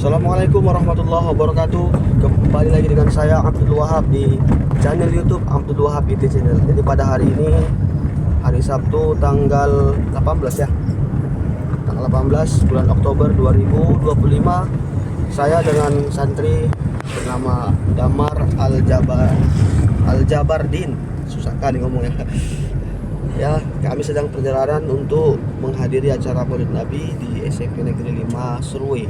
Assalamualaikum warahmatullahi wabarakatuh. Kembali lagi dengan saya Abdul Wahab di channel YouTube Abdul Wahab IT Channel. Jadi pada hari ini hari Sabtu tanggal 18 ya. Tanggal 18 bulan Oktober 2025. Saya dengan santri bernama Damar Al-Jabardin. Susah kali ngomongnya. Ya, kami sedang perjalanan untuk menghadiri acara Maulid Nabi di SMP Negeri 5 Serui.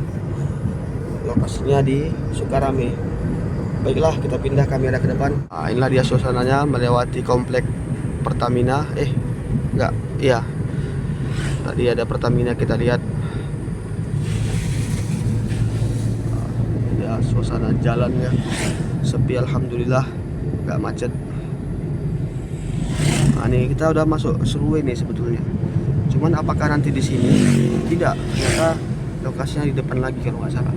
Lokasinya di Sukarame. Baiklah, kita pindah kamera ke depan. Nah, inilah dia suasananya melewati komplek Pertamina. Enggak, iya. Tadi ada Pertamina, kita lihat. Ya, suasana jalannya sepi, alhamdulillah, enggak macet. Nah, ini kita udah masuk Serui nih sebetulnya. Cuman apakah nanti di sini? Tidak, ternyata lokasinya di depan lagi kalau nggak salah.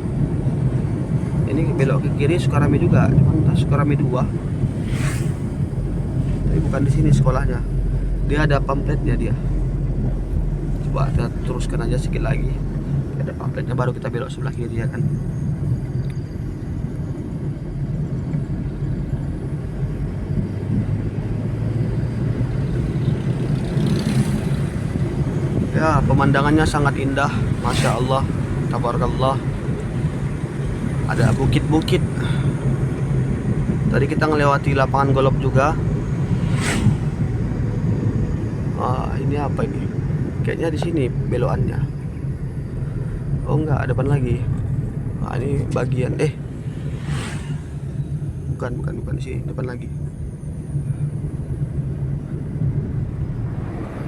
Ini belok ke kiri Sukarame juga, cuman Sukarame 2. Tapi bukan di sini sekolahnya. Dia ada pamfletnya dia. Coba kita teruskan aja sedikit lagi. Ada pamfletnya, baru kita belok sebelah kiri ya kan. Ya, pemandangannya sangat indah, masya Allah, tabarakallah. Ada bukit-bukit. Tadi kita ngelewati lapangan golf juga. Ini apa ini? Kayaknya di sini belokannya. Oh enggak, depan lagi. Ini bagian bukan di sini, depan lagi.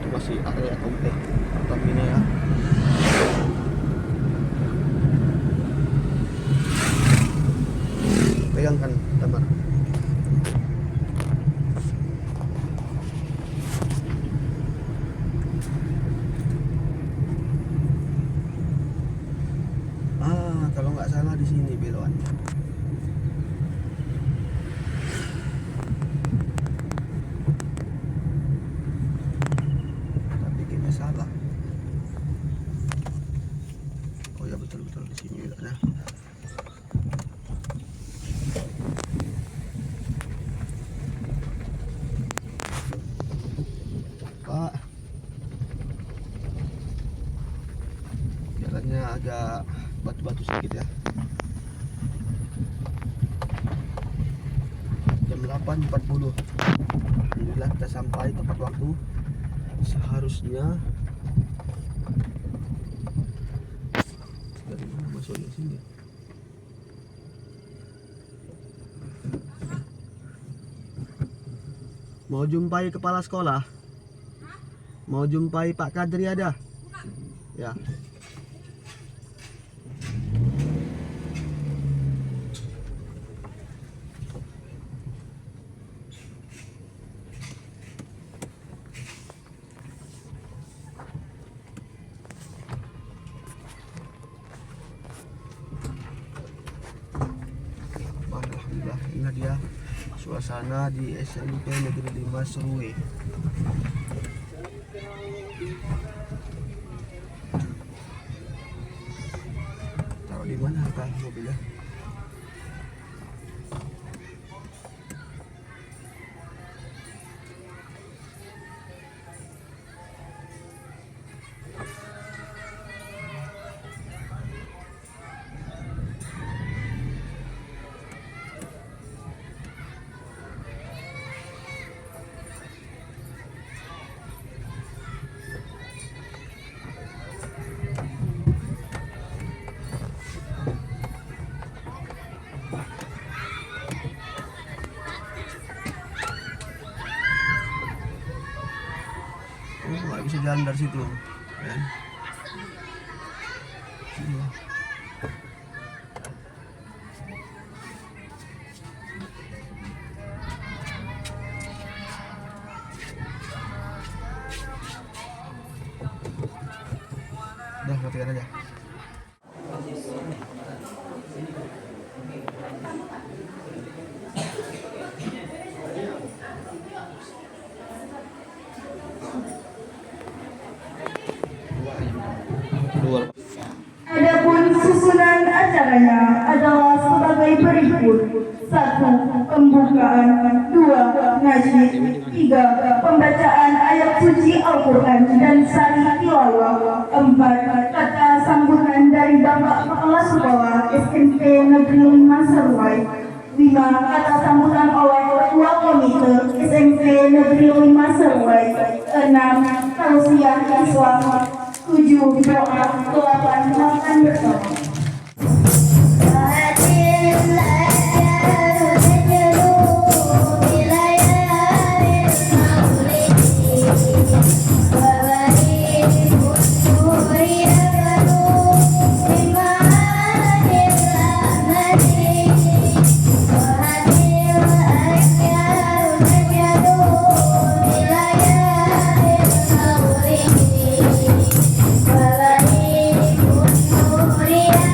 Itu masih area komplek Pertamina ya. Pegangkan Damar. Kalau nggak salah di sini belokannya. Tapi kayaknya salah. Oh ya, betul di sini beloknya. Pak, jalannya agak batu-batu sedikit ya. Jam 8.40. Alhamdulillah kita sampai tepat waktu. Seharusnya dari mana masuknya sini? Mau jumpai kepala sekolah? Mau jumpai Pak Kadri ada? Ya. Alhamdulillah, inilah dia suasana di SMP Negeri 5 Serui. Taruh di mana kan mobilnya? Nggak bisa jalan dari situ kan? Udah, matikan aja. acaranya adalah sebagai berikut. 1. Pembukaan. 2. Najib. 3. Pembacaan ayat suci Al-Quran dan sari tilawah. 4. Kata sambutan dari Bapak Kepala Sekolah SMP Negeri 5 Seruai. 5. Kata sambutan oleh Ketua Komite SMP Negeri 5 Seruai. 6. Tausiah Islam. 7. Doa. 8. Makan bersama. Maria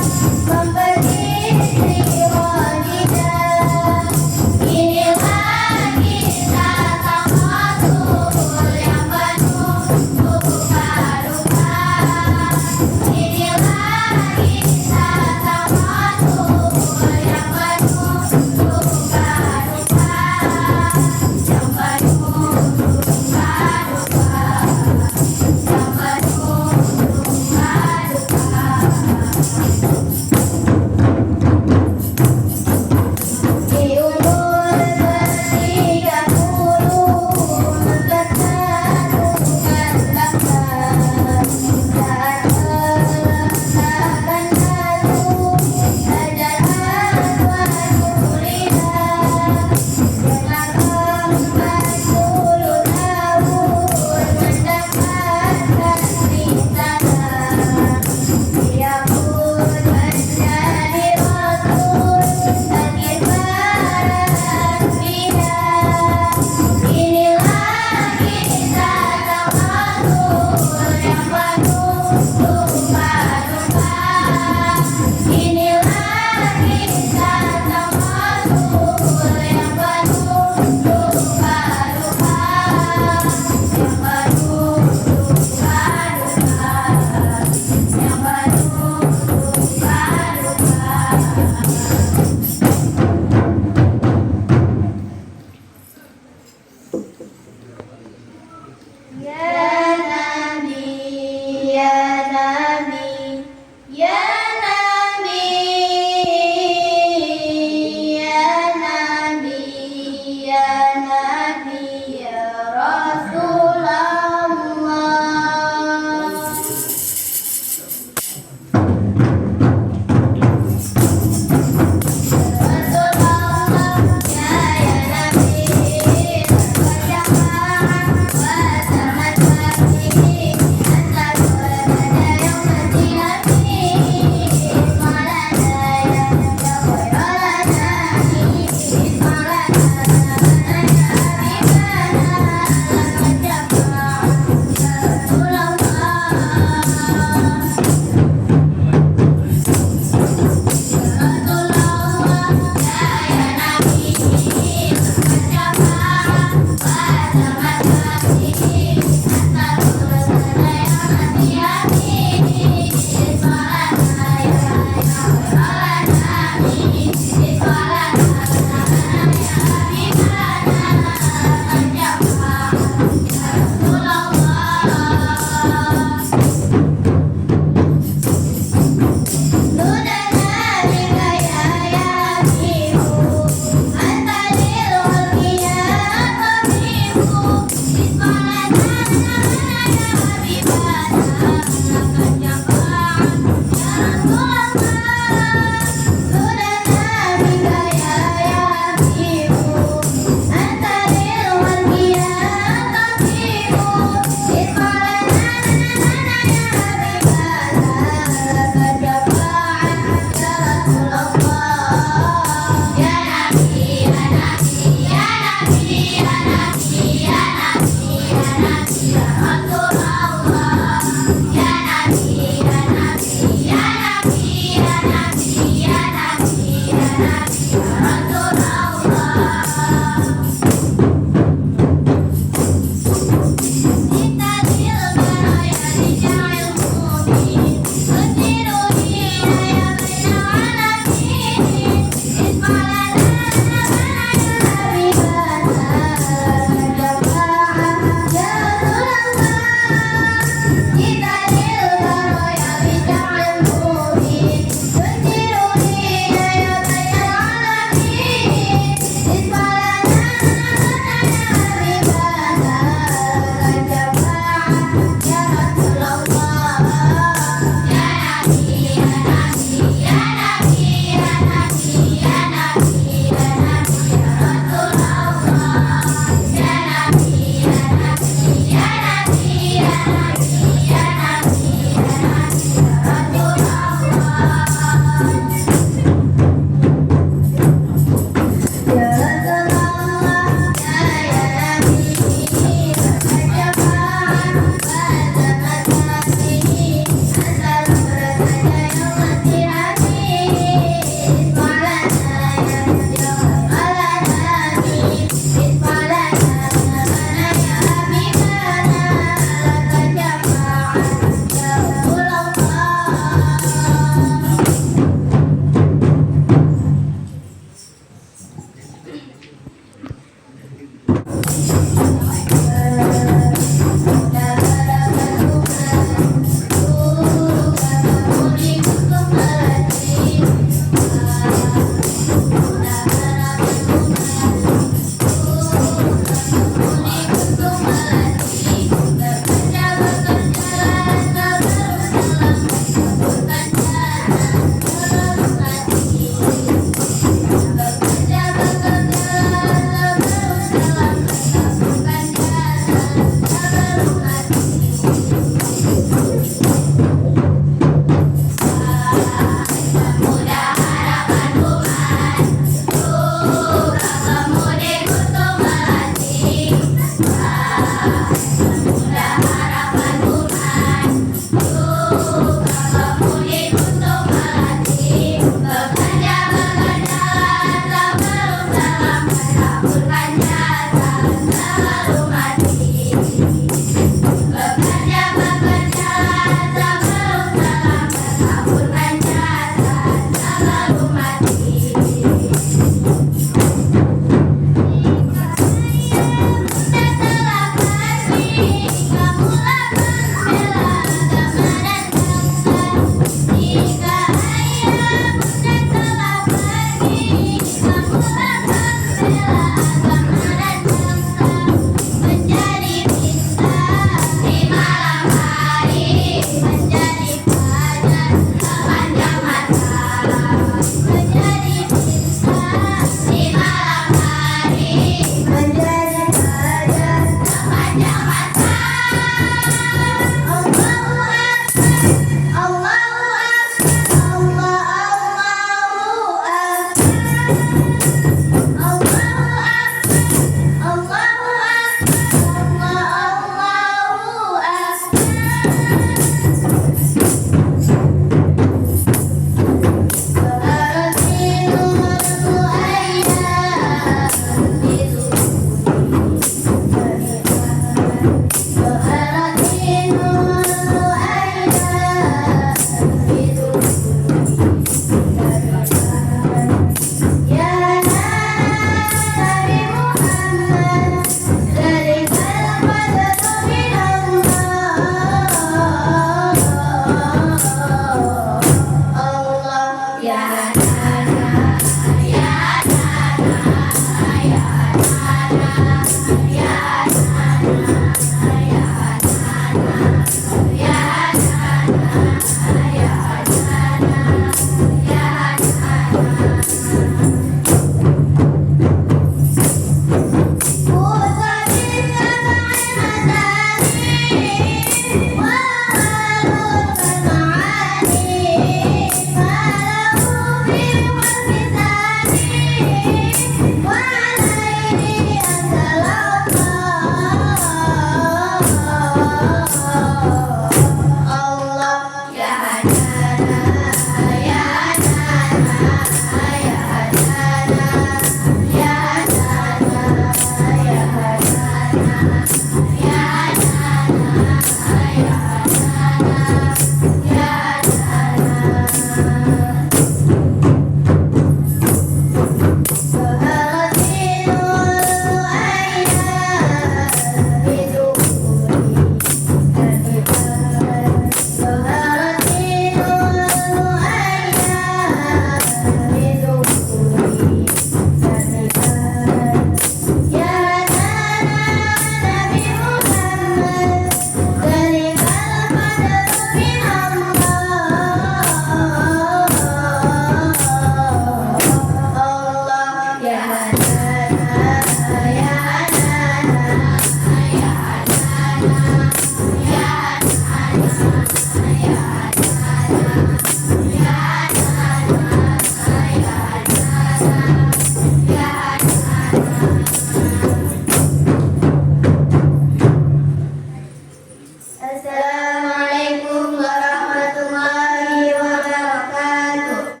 Assalamualaikum warahmatullahi wabarakatuh.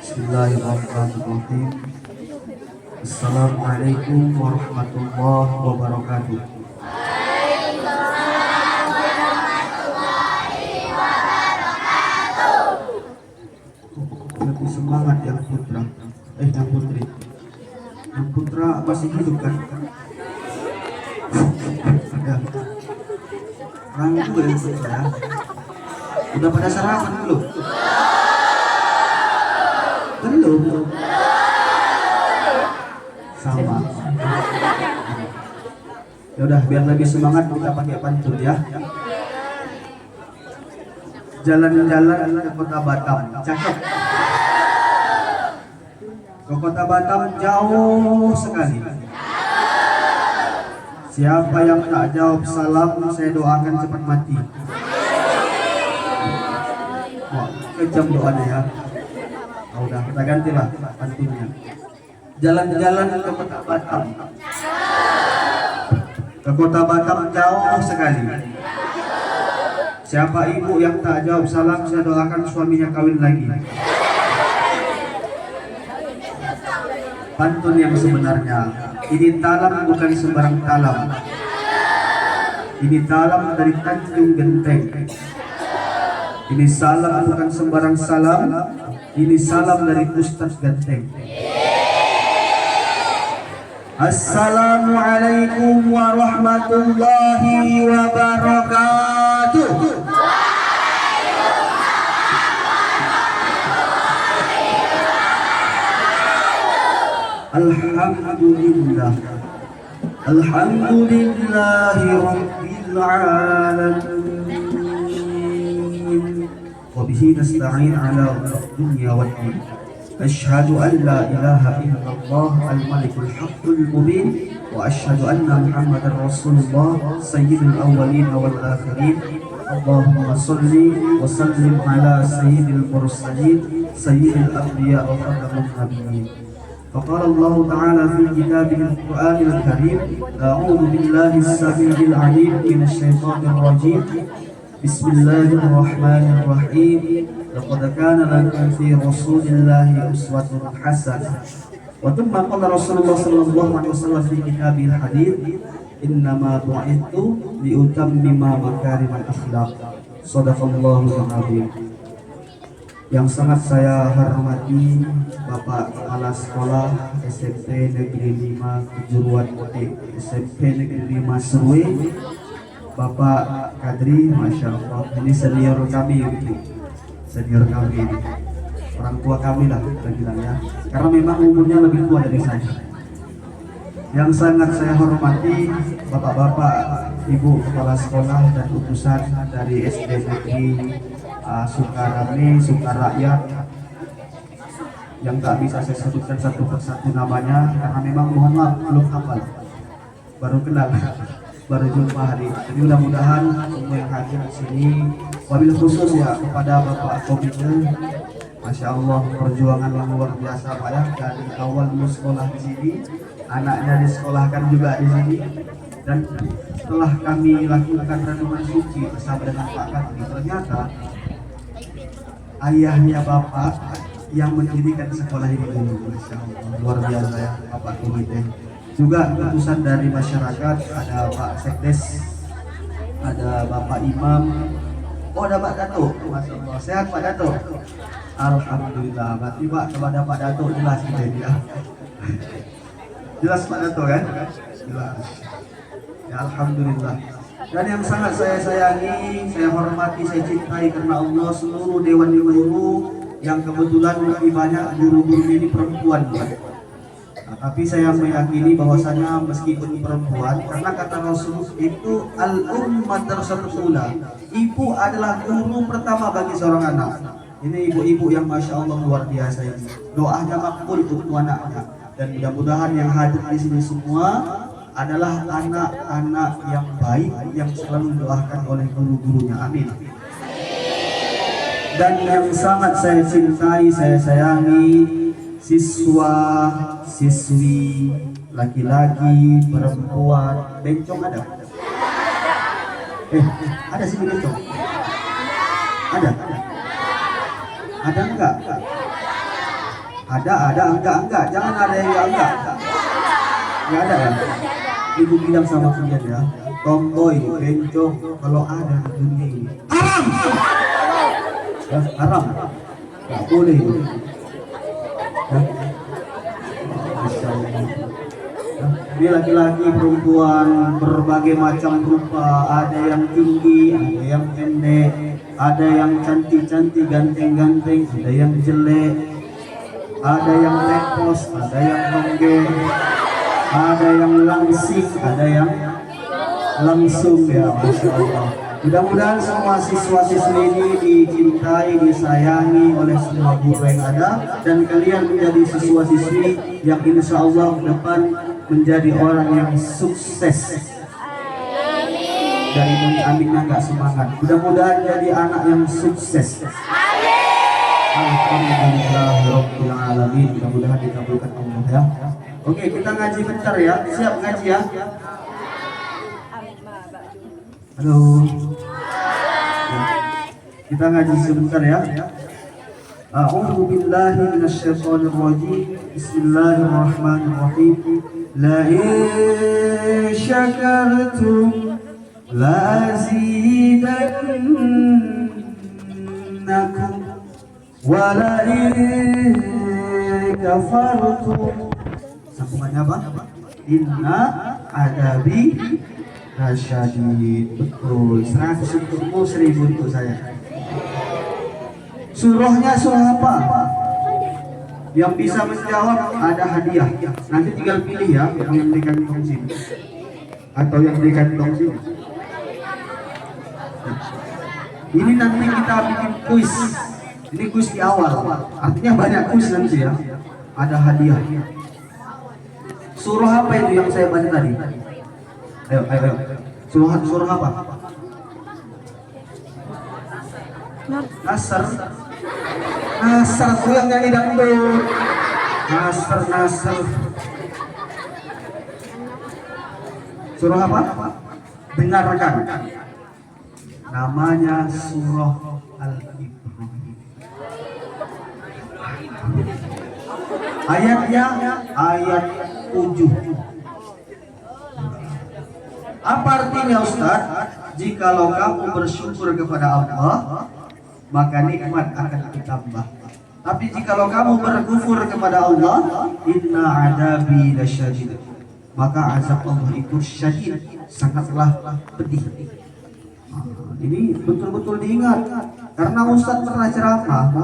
Bismillahirrahmanirrahim. Assalamualaikum warahmatullahi wabarakatuh. Lebih semangat yang putra, yang putri. Yang putra masih hidup kan? Ya. Orang juga yang putra ya. Udah pada sarapan belum? Belum. Sama. Ya udah, biar lebih semangat kita pakai pantun ya. Jalan-jalan ke kota Batam, cakep. Ke kota Batam jauh sekali. Siapa yang tak jawab salam, saya doakan cepat mati. Wah, kejam doanya ya. Oh, udah, kita gantilah pantunnya. Jalan-jalan ke kota Batam. Ke kota Batam jauh sekali. Siapa ibu yang tak jawab salam, saya doakan suaminya kawin lagi. Pantun yang sebenarnya, ini talam bukan sembarang talam. Ini talam dari Tanjung Genteng. Ini salam bukan sembarang salam. Ini salam dari Ustaz Genteng. Assalamualaikum warahmatullahi wabarakatuh. Alhamdulillah. Alhamdulillahi rabbil alamin. Wa bihi nasta'in ala dunya wad din. Asyhadu an la ilaha illallah al-malikul haqqul mubin wa asyhadu anna Muhammadar Rasulullah sayyidul awwalin wal akhirin. Allahumma shalli wa sallim ala sayyidil mursalin sayyidil anbiya wa khatamun nabiyyin. فقال الله تعالى في كتابه القرآن الكريم أعوذ بالله السميع العليم من الشيطان الرجيم بسم الله الرحمن الرحيم لقد كان لكم في رسول الله أسوة حسنة وثم قال رسول الله صلى الله عليه وسلم في كتابه الحديث إنما بعثت لأتمم مكارم الأخلاق صدق الله العظيم. Yang sangat saya hormati Bapak Kepala Sekolah SMP Negeri 5 Kejuruan Motik SMP Negeri 5 Serwe, Bapak Kadri, Masya Allah, ini senior kami, senior kami ini. Orang tua kami lah kita bilang ya, karena memang umurnya lebih tua dari saya. Yang sangat saya hormati Bapak-bapak, Ibu Kepala Sekolah dan utusan dari SD Negeri Sukarame, Sukarakyat, yang tak bisa saya sebutkan satu persatu namanya karena memang mohon maaf belum hafal, baru kenal, baru jumpa hari. Jadi mudah-mudahan semua yang hadir di sini, wabil khusus ya kepada Bapak Komite, Masya Allah perjuangan yang luar biasa Pak ya, dari awal lulus sekolah di sini, anaknya disekolahkan juga di sini, dan setelah kami lakukan renungan suci bersama dengan Pak Kadri, ternyata ayahnya Bapak yang mendirikan sekolah ini dulu. Masya Allah, luar biasa ya Bapak Komite. Juga utusan dari masyarakat, ada Pak Sekdes, ada Bapak Imam, oh ada Pak Dato, Masya Allah, sehat Pak Dato. Alhamdulillah, berarti Pak kepada Pak Dato jelas gitu ya. Jelas Pak Dato kan? Jelas. Ya Alhamdulillah. Dan yang sangat saya sayangi, saya hormati, saya cintai karena Allah, seluruh dewan guru yang kebetulan lebih banyak guru-guru ini perempuan. Nah, tapi saya meyakini bahwasanya meskipun perempuan, karena kata Rasul itu al-ummat tersetula, ibu adalah guru pertama bagi seorang anak. Ini ibu-ibu yang Masya Allah luar biasa ini. Doanya makbul untuk anaknya, dan mudah-mudahan yang hadir di sini semua adalah anak-anak yang baik yang selalu didoakan oleh guru-gurunya. Amin. Dan yang sangat saya cintai, saya sayangi, siswa, siswi, laki-laki, perempuan, bencong ada? Ada sih begitu? Ada? Ada enggak? Ada, enggak. Jangan ada yang enggak. Enggak ada ya? Ibu bilang sama kalian ya, tomboy, bencong, kalau ada di dunia ini haram. Ya, haram. Enggak boleh. Ya. Masya Allah. Ya. Ini laki-laki, perempuan, berbagai macam rupa, ada yang tinggi, ada yang pendek, ada yang cantik-cantik, ganteng-ganteng, ada yang jelek, ada yang lepos, ada yang nonggeng, ada yang langsing, ada yang langsung ya, Masya Allah. Mudah-mudahan semua siswa-siswi ini dicintai, disayangi oleh semua guru yang ada, dan kalian menjadi siswa-siswi yang insya Allah ke depan menjadi orang yang sukses. Dari aminnya nggak semangat, mudah-mudahan jadi anak yang sukses. Alhamdulillahirabbil alamin. Mudah-mudahan dikabulkan Allah ya. Oke, kita ngaji bentar ya. Siap ngaji ya? Halo. Kita ngaji sebentar ya. A'udzu billahi minasyaitonir rajim. Bismillahirrahmanirrahim. La in syakartum la azidannakum wa la in kafartum. Sambungannya apa? Inna adabi lasyadid. Betul. 100 untukmu, 1000 untuk saya. Surahnya surah apa? Yang bisa menjawab ada hadiah. Nanti tinggal pilih ya, yang di kantong sini atau yang di kantong sini. Ini nanti kita bikin kuis. Ini kuis di awal. Artinya banyak kuis nanti ya. Ada hadiah. Surah apa itu yang saya baca tadi? Ayo. Surah apa? Nasr. Nasr itu yang nyanyi dangdut. Nasr. Surah apa? Dengarkan. Namanya surah Al-Ibrahim. Ayatnya ayat 7. Apa artinya Ustaz? Jikalau kamu bersyukur kepada Allah, maka nikmat akan ditambah. Tapi jikalau kamu berkufur kepada Allah, inna adabi lasyadid, maka azab Allah itu syadid, sangatlah pedih. Ini betul-betul diingat, karena Ustaz pernah ceramah,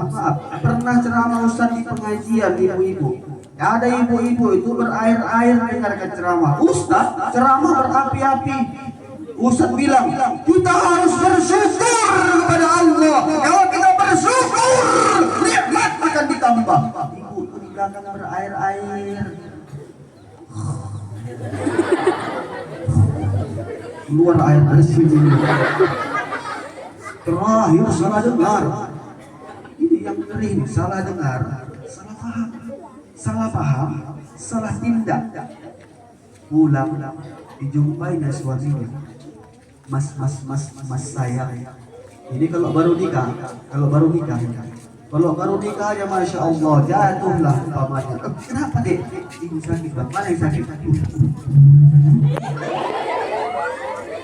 pernah ceramah Ustaz di pengajian ibu-ibu. Ada ibu-ibu itu berair-air dengarkan ceramah. Ustaz ceramah berapi-api. Ustaz bilang kita harus bersyukur kepada Allah. Kalau kita bersyukur, nikmat akan ditambah. Ibu itu di belakang berair-air. Keluar air dari sini. Terakhir salah dengar. Ini yang ngeri, salah dengar, salah paham, salah tindak. Pulang dijumpai dengan suaminya. Mas sayang. Ini kalau baru nikah ya Masya Allah, jatuhlah pamannya. Kenapa dek? Ini sakit banget. Mana yang sakit?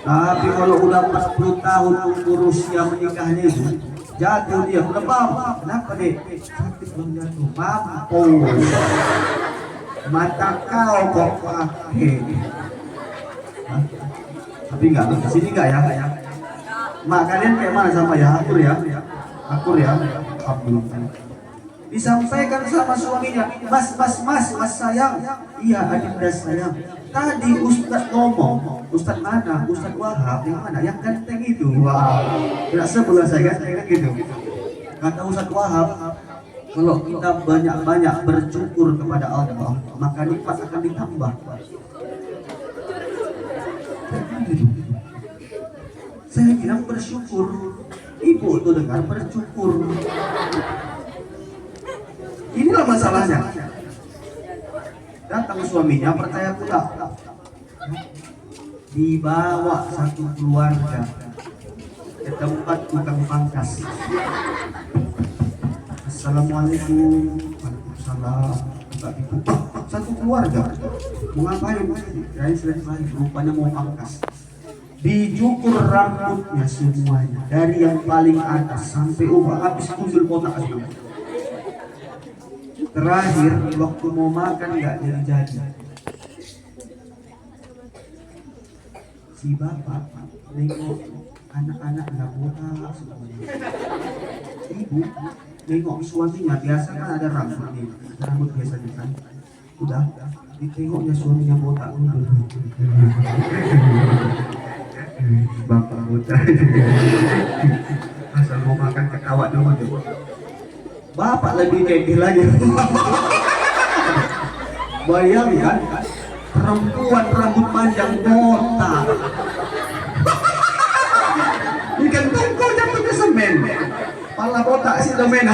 Tapi kalau udah 40 tahun umur usia menikahnya itu, jatuh dia lebam. Kenapa dek? Sakit belum jatuh. Mampus. Mata kau kok pakai. Tapi enggak, di sini enggak ya? Mak kalian kayak mana sama ya? Akur ya? Alhamdulillah. Disampaikan sama suaminya, mas sayang. Iya adinda sayang. Tadi Ustaz ngomong, Ustaz mana? Ustaz Wahab yang mana? Yang ganteng itu. Wah, tidak sebelah saya kan gitu. Kata Ustaz Wahab, kalau kita banyak-banyak bersyukur kepada Allah, maka nikmat akan ditambah. Saya bilang bersyukur. Ibu tuh dengar bersyukur. Inilah masalahnya. Datang suaminya percaya pula. Dibawa satu keluarga tempat tukang pangkas. Assalamualaikum. Waalaikumsalam. Buka pintu. Satu keluarga mau ngapain? Dari selesai rupanya mau pangkas. Dicukur rambutnya semuanya dari yang paling atas sampai habis kumpul botak semua. Terakhir waktu mau makan nggak jadi. Si bapak nengok anak-anak nggak botak semuanya. Ibu nengok suaminya, biasa kan ada rambut nih, rambut biasanya kan. Udah ditengoknya suaminya botak. Bapak botak. Asal mau makan ketawa dulu tuh. Bapak lebih kekeh lagi. Bayangkan perempuan rambut panjang botak. Ikan tongkol jatuh ke semen. Pala botak si domen.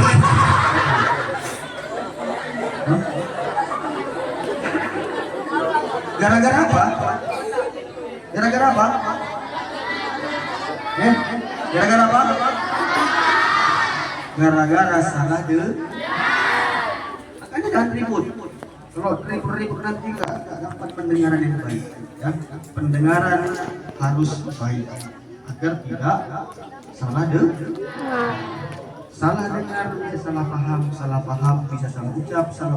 Gara-gara apa? Gara-gara apa? Gara-gara apa? Gara-gara salah makanya jangan ribut. Kalau ribut nanti gak dapat pendengaran yang baik. Ya, pendengaran harus baik agar tidak salah dengar, salah paham, bisa salah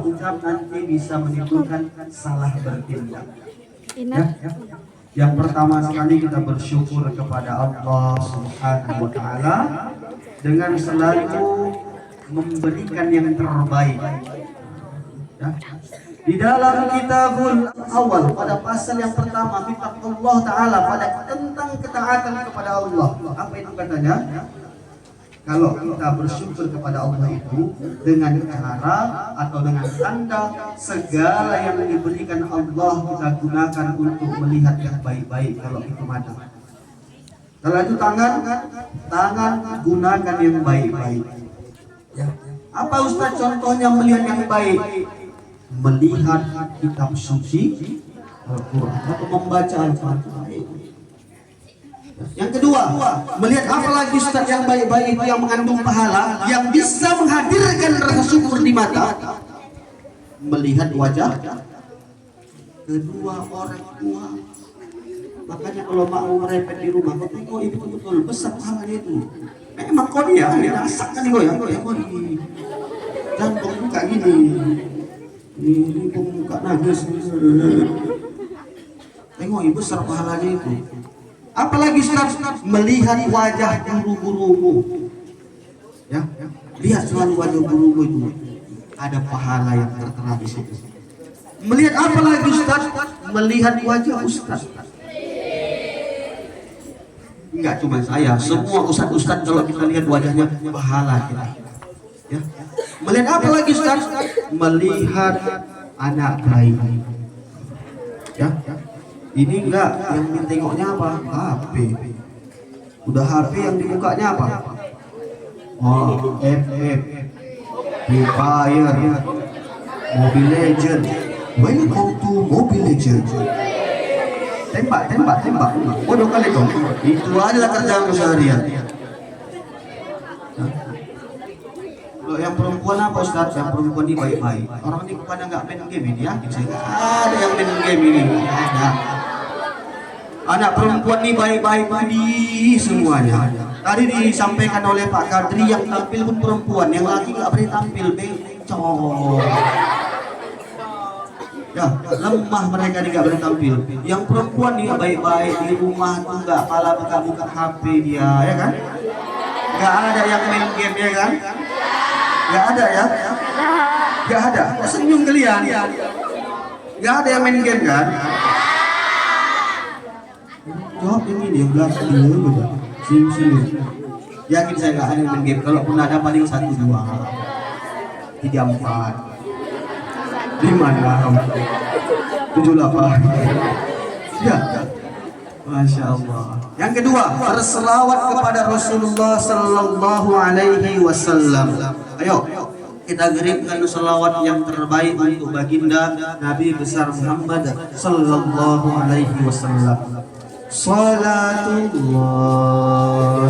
ucap nanti bisa menimbulkan salah bertindak. Ya. Yang pertama sekali kita bersyukur kepada Allah Subhanahu wa taala dengan selalu memberikan yang terbaik. Ya. Di dalam kitabul awal pada pasal yang pertama kitab Allah taala pada tentang ketaatan kepada Allah. Apa itu katanya? Kalau kita bersyukur kepada Allah itu dengan cara atau dengan tanda segala yang diberikan Allah kita gunakan untuk melihat yang baik-baik kalau itu mata. Kalau itu tangan gunakan yang baik-baik. Ya. Apa Ustaz contohnya melihat yang baik? Melihat kitab suci Al-Quran atau membaca Al-Fatihah. Yang kedua, melihat apa lagi Ustaz yang baik-baik itu yang mengandung pahala, yang bisa menghadirkan rasa syukur di mata. Melihat wajah kedua orang tua. Makanya kalau mau merepet di rumah, kau tengok itu betul besar pahalanya itu. Memang kau dia asak kan goyang jantung buka gini. Ini buka nangis. Tengok ibu besar pahalanya itu. Apalagi Ustaz melihat wajah guru-gurumu. Ya, lihat selalu wajah gurumu itu. Ada pahala yang tertera di situ. Melihat apa lagi Ustaz? Melihat wajah Ustaz. Enggak cuma saya, semua ustaz-ustaz kalau kita lihat wajahnya pahala kita. Ya. Melihat apa lagi Ustaz? Melihat anak bayi. Ya. Ini enggak yang ditengoknya apa? HP. Udah HP yang dibukanya apa? Oh, FF, Free Fire, Mobile Legend. Welcome to Mobile Legend. Tembak. Bodoh kali dong. Itu adalah kerjaan seharian. Kalau yang perempuan apa Ustaz? Yang perempuan ini baik-baik. Orang ini bukannya nggak main game ini ya? Ada yang main game ini. Ada. Anak perempuan ini baik-baik semuanya. Tadi disampaikan oleh Pak Kadri yang tampil pun perempuan, yang laki nggak boleh tampil, becok. Ya, lemah mereka nggak boleh tampil. Yang perempuan nih baik-baik di rumah tuh nggak pala buka-buka HP dia, ya kan? Nggak ada yang main game ya kan? Nggak ada ya? Nggak ada. Senyum kalian. Nggak ada yang main game kan? Jawab yang ini yang belakang dulu betul. Senyum. Yakin saya nggak ada yang main game. Kalau pun ada paling 1, 2, 3, 4, 5, 6, 7, 8. Ya. Masya Allah. Yang kedua, berselawat kepada Rasulullah Sallallahu Alaihi Wasallam. Ayo, kita kirimkan selawat yang terbaik untuk baginda Nabi besar Muhammad Sallallahu Alaihi Wasallam. Salatullah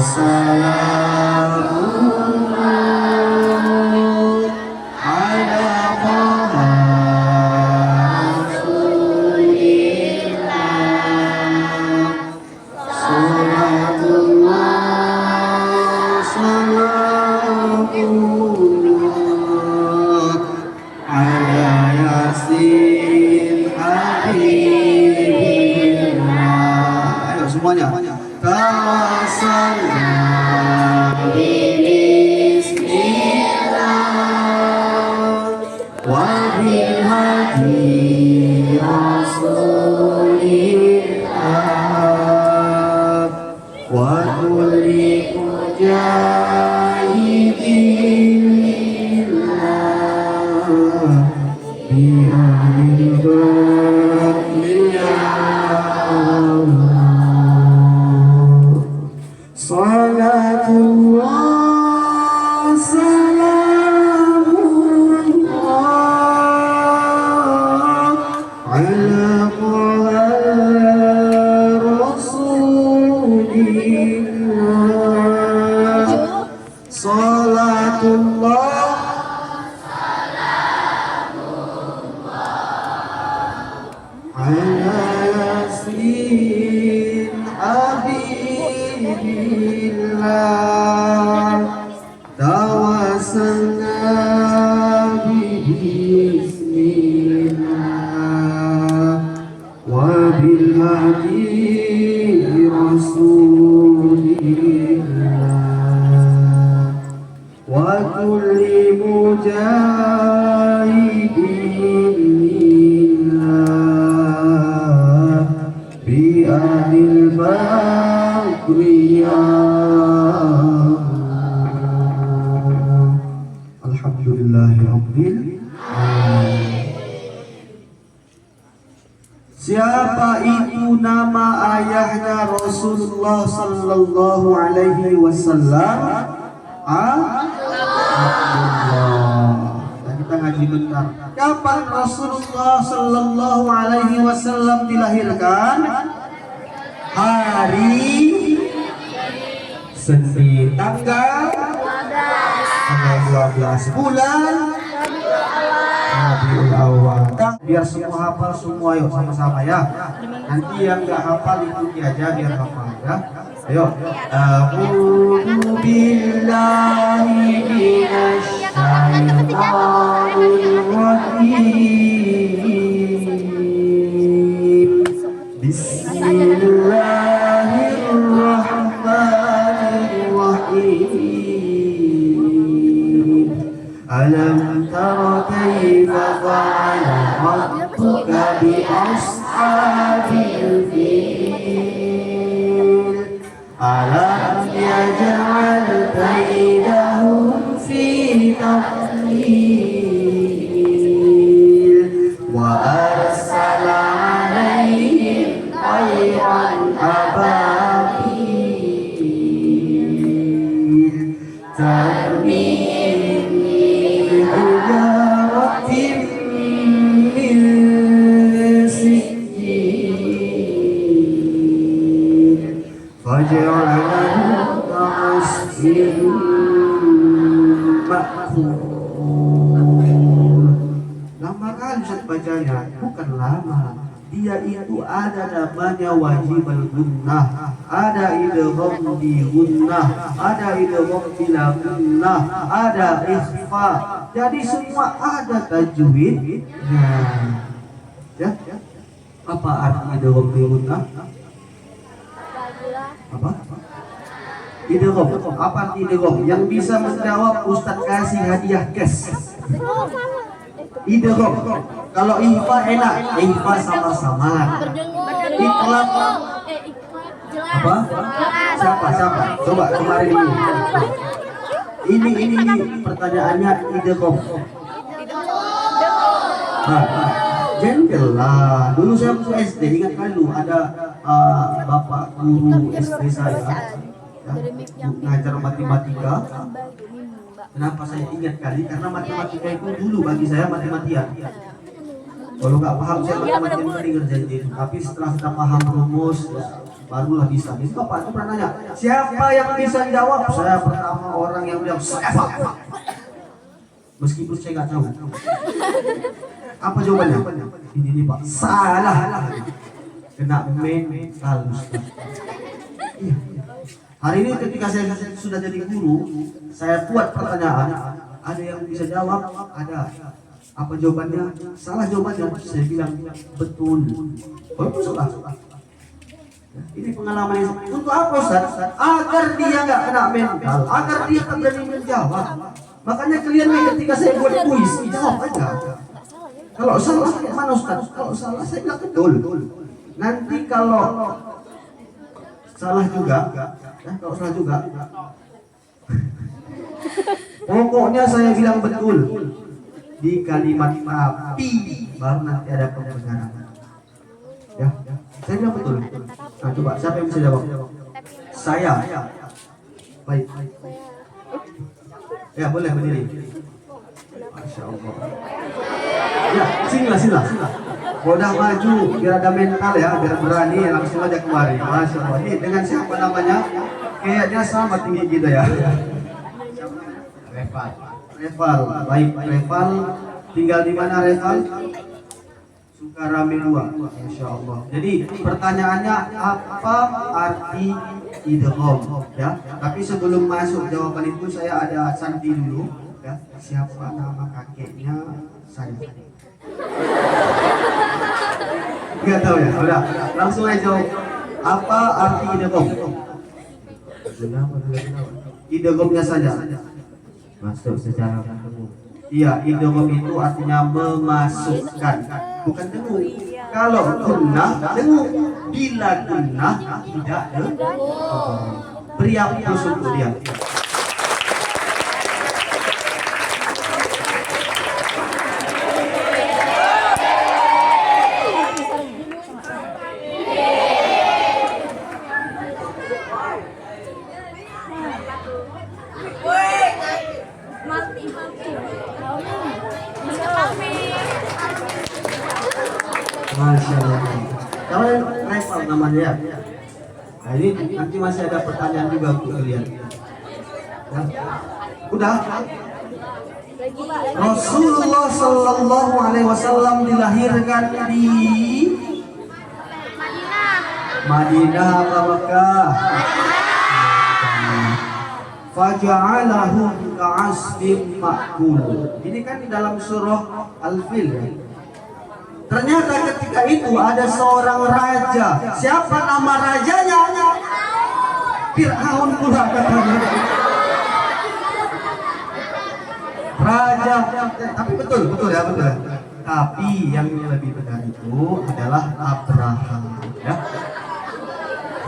Siapa itu nama ayahnya Rasulullah sallallahu alaihi wasallam? Abdullah. Nah, kita ngaji bentar. Kapan Rasulullah sallallahu alaihi wasallam dilahirkan? Hari Senin, tanggal 12 bulan Rabiul Awal. Biar semua hafal semua, yuk sama-sama ya. Nanti yang nggak hafal ikuti aja biar hafal ya. Ayo. A'udzu billahi minasyaitonir rajim. Bismillahirrahmanirrahim. Alam tara kaifa fa'ala rabbuka bi ashabil fil. Alam yaj'al kaidahum fi tadlil wa arsala 'alaihim tayran ababil tarmihim بحجارة من سجيل فجعلهم كعصف مأكول. Lama kali Ustaz bacanya, bukan lama. Dia itu ada namanya wajib al-gunnah, ada idgham di gunnah, ada idgham bila gunnah, ada ikhfa. Jadi semua ada tajwid. Ya. Apa arti idgham di gunnah? Apa? Idgham. Apa arti idgham? Yang bisa menjawab Ustaz kasih hadiah cash. Idgham. Kalau ikhfa enak, ikhfa sama-sama. Ikhlas apa? Siapa? Coba kemarin ini pertanyaannya idgham. Gentle lah. Dulu saya waktu SD ingat kan dulu ada bapak guru SD saya ngajar matematika. Kenapa saya ingat kali? Karena matematika itu dulu bagi saya matematian. Kalau nggak paham saya matematika ngerjain itu. Tapi setelah kita paham rumus, barulah bisa. Itu bapak itu pernah nanya, siapa yang bisa jawab? Saya pertama orang yang bilang saya pak. Meskipun saya nggak tahu. Apa jawabannya? Ini pak, salah. Kena mental. Iya. Hari ini ketika saya sudah jadi guru, saya buat pertanyaan, ada yang bisa jawab, ada. Apa jawabannya? Salah jawabannya. Saya bilang betul. Oh itu salah. Ini pengalaman yang untuk apa Ustaz? Agar dia nggak kena mental, agar dia tak berani menjawab. Makanya kalian nih ketika saya buat kuis, jawab aja. Kalau salah mana Ustaz? Kalau salah saya bilang betul. Nanti kalau salah juga, kalau salah juga, pokoknya saya bilang betul di kalimat tapi baru nanti ada pembenaran. Ya, saya bilang betul. Nah, coba siapa yang bisa jawab? Saya. Baik. Ya, boleh berdiri. Masya Allah. Ya, sinilah. Udah maju, biar ada mental ya, biar berani, langsung aja kemari. Masya Allah. Ini dengan siapa namanya? Kayaknya sama tinggi kita ya. Reval. Baik, Reval. Tinggal di mana Reval? Sukarame 2. Masya Allah. Jadi pertanyaannya apa arti idgham ya? Tapi sebelum masuk jawaban itu saya ada sandi dulu ya. Siapa nama kakeknya saya? Enggak tahu ya. Udah, langsung aja jawab. Apa arti idgham? Idghamnya saja. Masuk secara umum. Iya, idgham itu artinya memasukkan, bukan dengung. Kalau gunnah, dengung. Bila gunnah, tidak dengung. Beri aplaus untuk dia. Masya Allah. Kalau Reval namanya ya. Nah, ini nanti masih ada pertanyaan juga untuk kalian. Ya. Udah. Rasulullah Sallallahu Alaihi Wasallam dilahirkan di Madinah apa Mekah? Faja'alahum ka'asfin ma'kul. Ini kan di dalam surah Al-Fil ya. Ternyata ketika itu ada seorang raja. Siapa nama rajanya? Fir'aun pula katanya. Raja, tapi betul ya, betul. Tapi yang lebih benar itu adalah Abraham ya.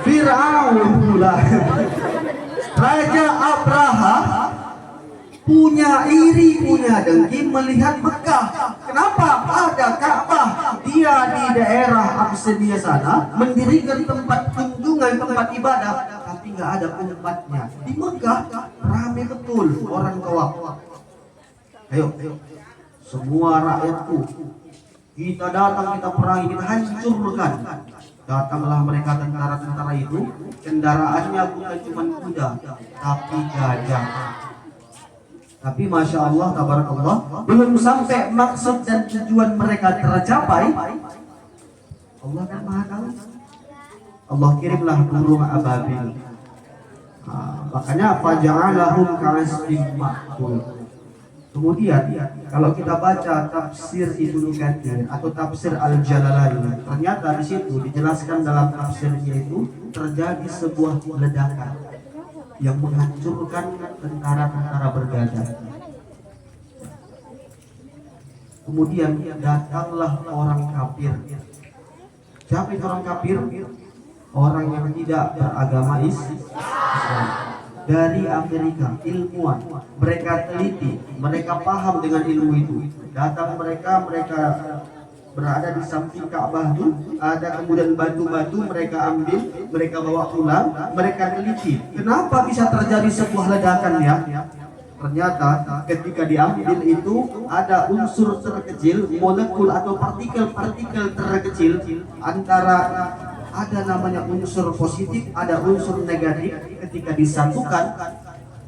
Fir'aun pula. Raja Abraham punya iri, punya dengki melihat Mekah. Kenapa? Ada Ka'bah. Dia di daerah Abyssinia sana mendirikan tempat kunjungan, tempat ibadah, tapi nggak ada umatnya. Di Mekah ramai betul orang tawaf. Ayo, semua rakyatku, kita datang, kita perangi, kita hancurkan. Datanglah mereka tentara-tentara itu, kendaraannya bukan cuma kuda, tapi gajah. Tapi Masya Allah, tabarakallah, belum sampai maksud dan tujuan mereka tercapai, Allah kan maha tahu. Allah kirimlah burung ababil. Makanya faja'alahum ka'asfin ma'kul. Kemudian kalau kita baca tafsir Ibnu Katsir atau tafsir Al-Jalalain, ternyata di situ dijelaskan dalam tafsirnya itu terjadi sebuah ledakan yang menghancurkan tentara-tentara bergajah. Kemudian datanglah orang kafir. Siapa itu orang kafir? Orang yang tidak beragama Islam. Dari Amerika, ilmuwan, mereka teliti, mereka paham dengan ilmu itu. Datang mereka berada di samping Ka'bah itu, ada kemudian batu-batu mereka ambil, mereka bawa pulang, mereka teliti. Kenapa bisa terjadi sebuah ledakan ya? Ternyata ketika diambil itu ada unsur terkecil, molekul atau partikel-partikel terkecil antara ada namanya unsur positif, ada unsur negatif. Ketika disatukan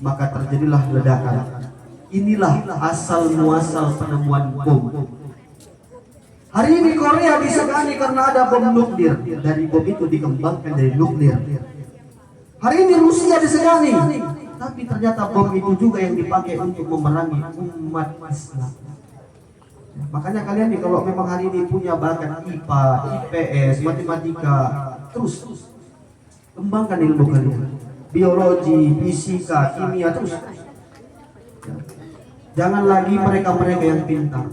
maka terjadilah ledakan. Inilah asal muasal penemuan bom. Hari ini Korea disegani karena ada bom nuklir. Dari bom itu dikembangkan dari nuklir. Hari ini Rusia disegani, tapi ternyata bom itu juga yang dipakai untuk memerangi umat Islam. Makanya kalian nih kalau memang hari ini punya bakat IPA, IPS, matematika, terus Kembangkan ilmu kalian. Biologi, fisika, kimia terus. Ya. Jangan lagi mereka-mereka yang pintar,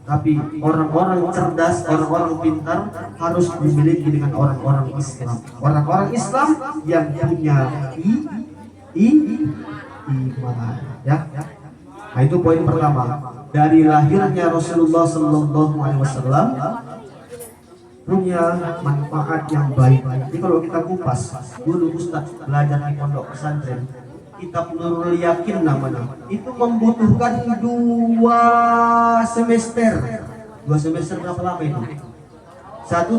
tapi orang-orang cerdas, orang-orang pintar harus dimiliki dengan orang-orang Islam. Orang-orang Islam yang punya iman, ya. Nah, itu poin pertama. Dari lahirnya Rasulullah Sallallahu Alaihi Wasallam punya manfaat yang baik. Jadi kalau kita kupas, dulu Ustaz belajar di pondok pesantren, kitab Nurul Yakin namanya, itu membutuhkan 2 semester. 2 semester berapa lama itu? 1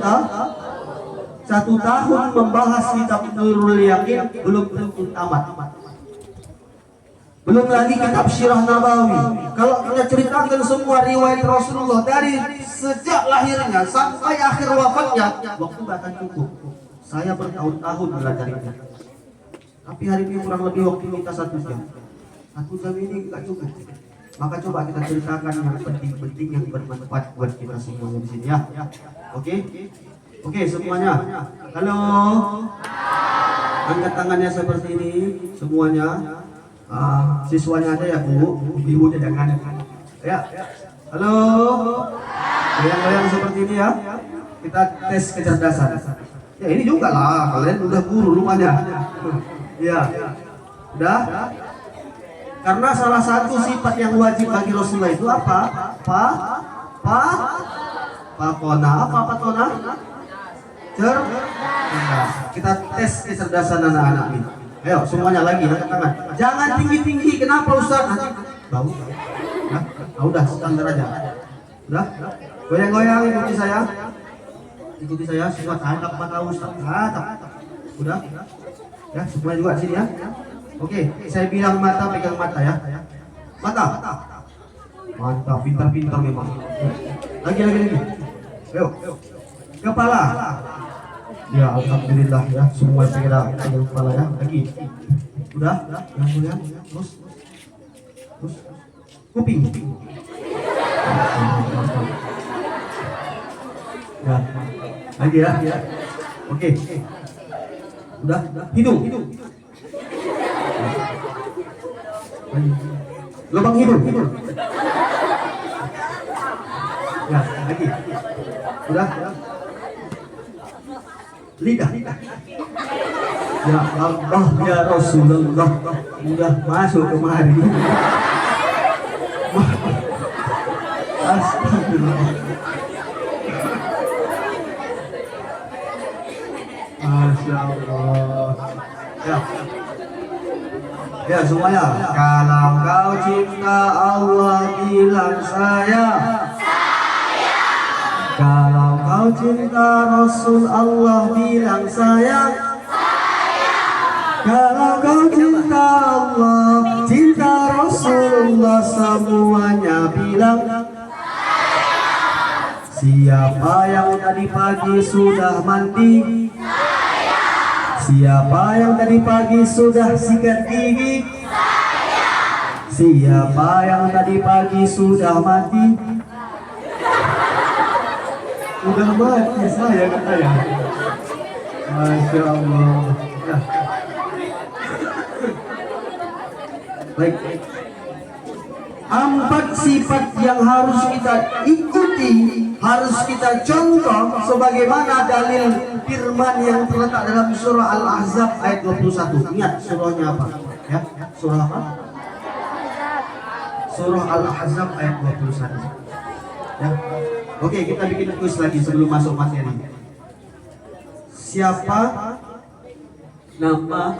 tahun membahas kitab Nurul Yakin belum tentu tamat. Belum lagi kitab Sirah Nabawi. Kalau kita ceritakan semua riwayat Rasulullah dari sejak lahirnya sampai akhir wafatnya, waktu gak akan cukup. Saya bertahun-tahun belajar itu. Tapi hari ini kurang lebih waktu kita 1 jam. 1 jam ini gak cukup. Maka coba kita ceritakan yang penting-penting yang bermanfaat buat kita semuanya di sini, ya. Oke? Oke, semuanya. Halo. Angkat tangannya seperti ini semuanya. Siswanya aja ya Bu, ibunya jangan. Ya. Halo. Goyang-goyang seperti ini ya. Kita tes kecerdasan. Ya ini juga lah, kalian udah guru rumahnya. Ya. Udah? Karena salah satu sifat yang wajib bagi Rasulullah itu apa? Pakona. Apa pakona? Cerdas. Kita tes kecerdasan anak-anak ini. Ayo semuanya lagi angkat tangan. Jangan tinggi-tinggi. Kenapa Ustaz? Nanti bau. Nah, udah standar aja. Udah? Goyang-goyang ikuti saya. Ikuti saya. Semua tangkap mata Ustaz. Udah? Ya, semuanya juga sini ya. Oke, saya bilang mata, pegang mata ya. Mata. Mantap, pintar-pintar memang. Lagi. Ayo. Kepala. Ya, alhamdulillah ya, semua segera pegang kepala ya. Lagi. Udah? Yang terus. Kuping. Ya. Lagi ya. Oke. Udah? Hidung. Lubang hidung. Ya, lagi. Udah? Lidah. Ya Allah ya Rasulullah, udah masuk kemari. Astagfirullah. Masya Allah. Ya semuanya. Kalau kau cinta Allah bilang saya. Kalau kau cinta Rasul Allah bilang sayang. Kalau kau cinta Allah, cinta Rasulullah, semuanya bilang siapa yang tadi pagi sudah mandi? Siapa yang tadi pagi sudah sikat gigi? Siapa yang tadi pagi sudah mandi? Udah mati saya katanya. Masya Allah. Ya. Baik. 4 sifat yang harus kita ikuti, harus kita contoh sebagaimana dalil firman yang terletak dalam surah Al-Ahzab ayat 21. Ingat surahnya apa? Ya, surah apa? Surah Al-Ahzab ayat 21. Ya. Oke, kita bikin kuis lagi sebelum masuk materi. Siapa nama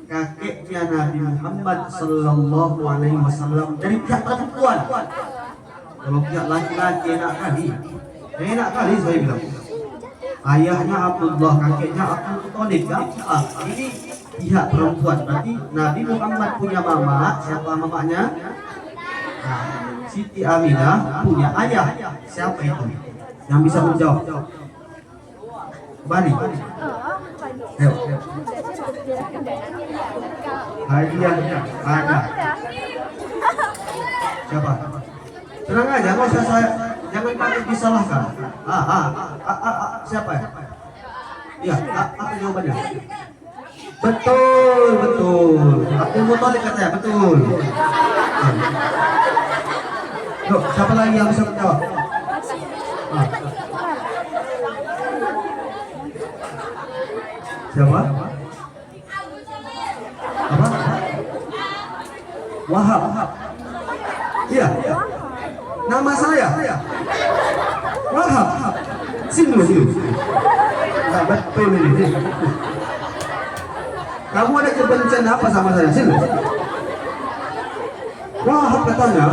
kakeknya Nabi Muhammad Sallallahu Alaihi Wasallam dari pihak perempuan? Kalau pihak laki-laki enak kali saya bilang. Ayahnya Abdullah, kakeknya Abdul Thalib. Ini pihak perempuan. Berarti Nabi Muhammad punya mama. Siapa mamanya? Siti Aminah punya ayah. Siapa itu? Yang bisa menjawab? Kembali. Ayo. Hadiahnya ada. Siapa? Tenang aja, nggak usah saya. Jangan takut disalahkan. Siapa ya? Iya, apa jawabannya? Betul, betul. Abdul Muthalib katanya, betul. Loh, siapa lagi yang bisa menjawab? Ah. Siapa? Apa? Wahab. Iya. Nama saya. Wahab. Sini. Nah, betul ini. Kamu ada kebencian apa sama saya? Sini. Wahab katanya.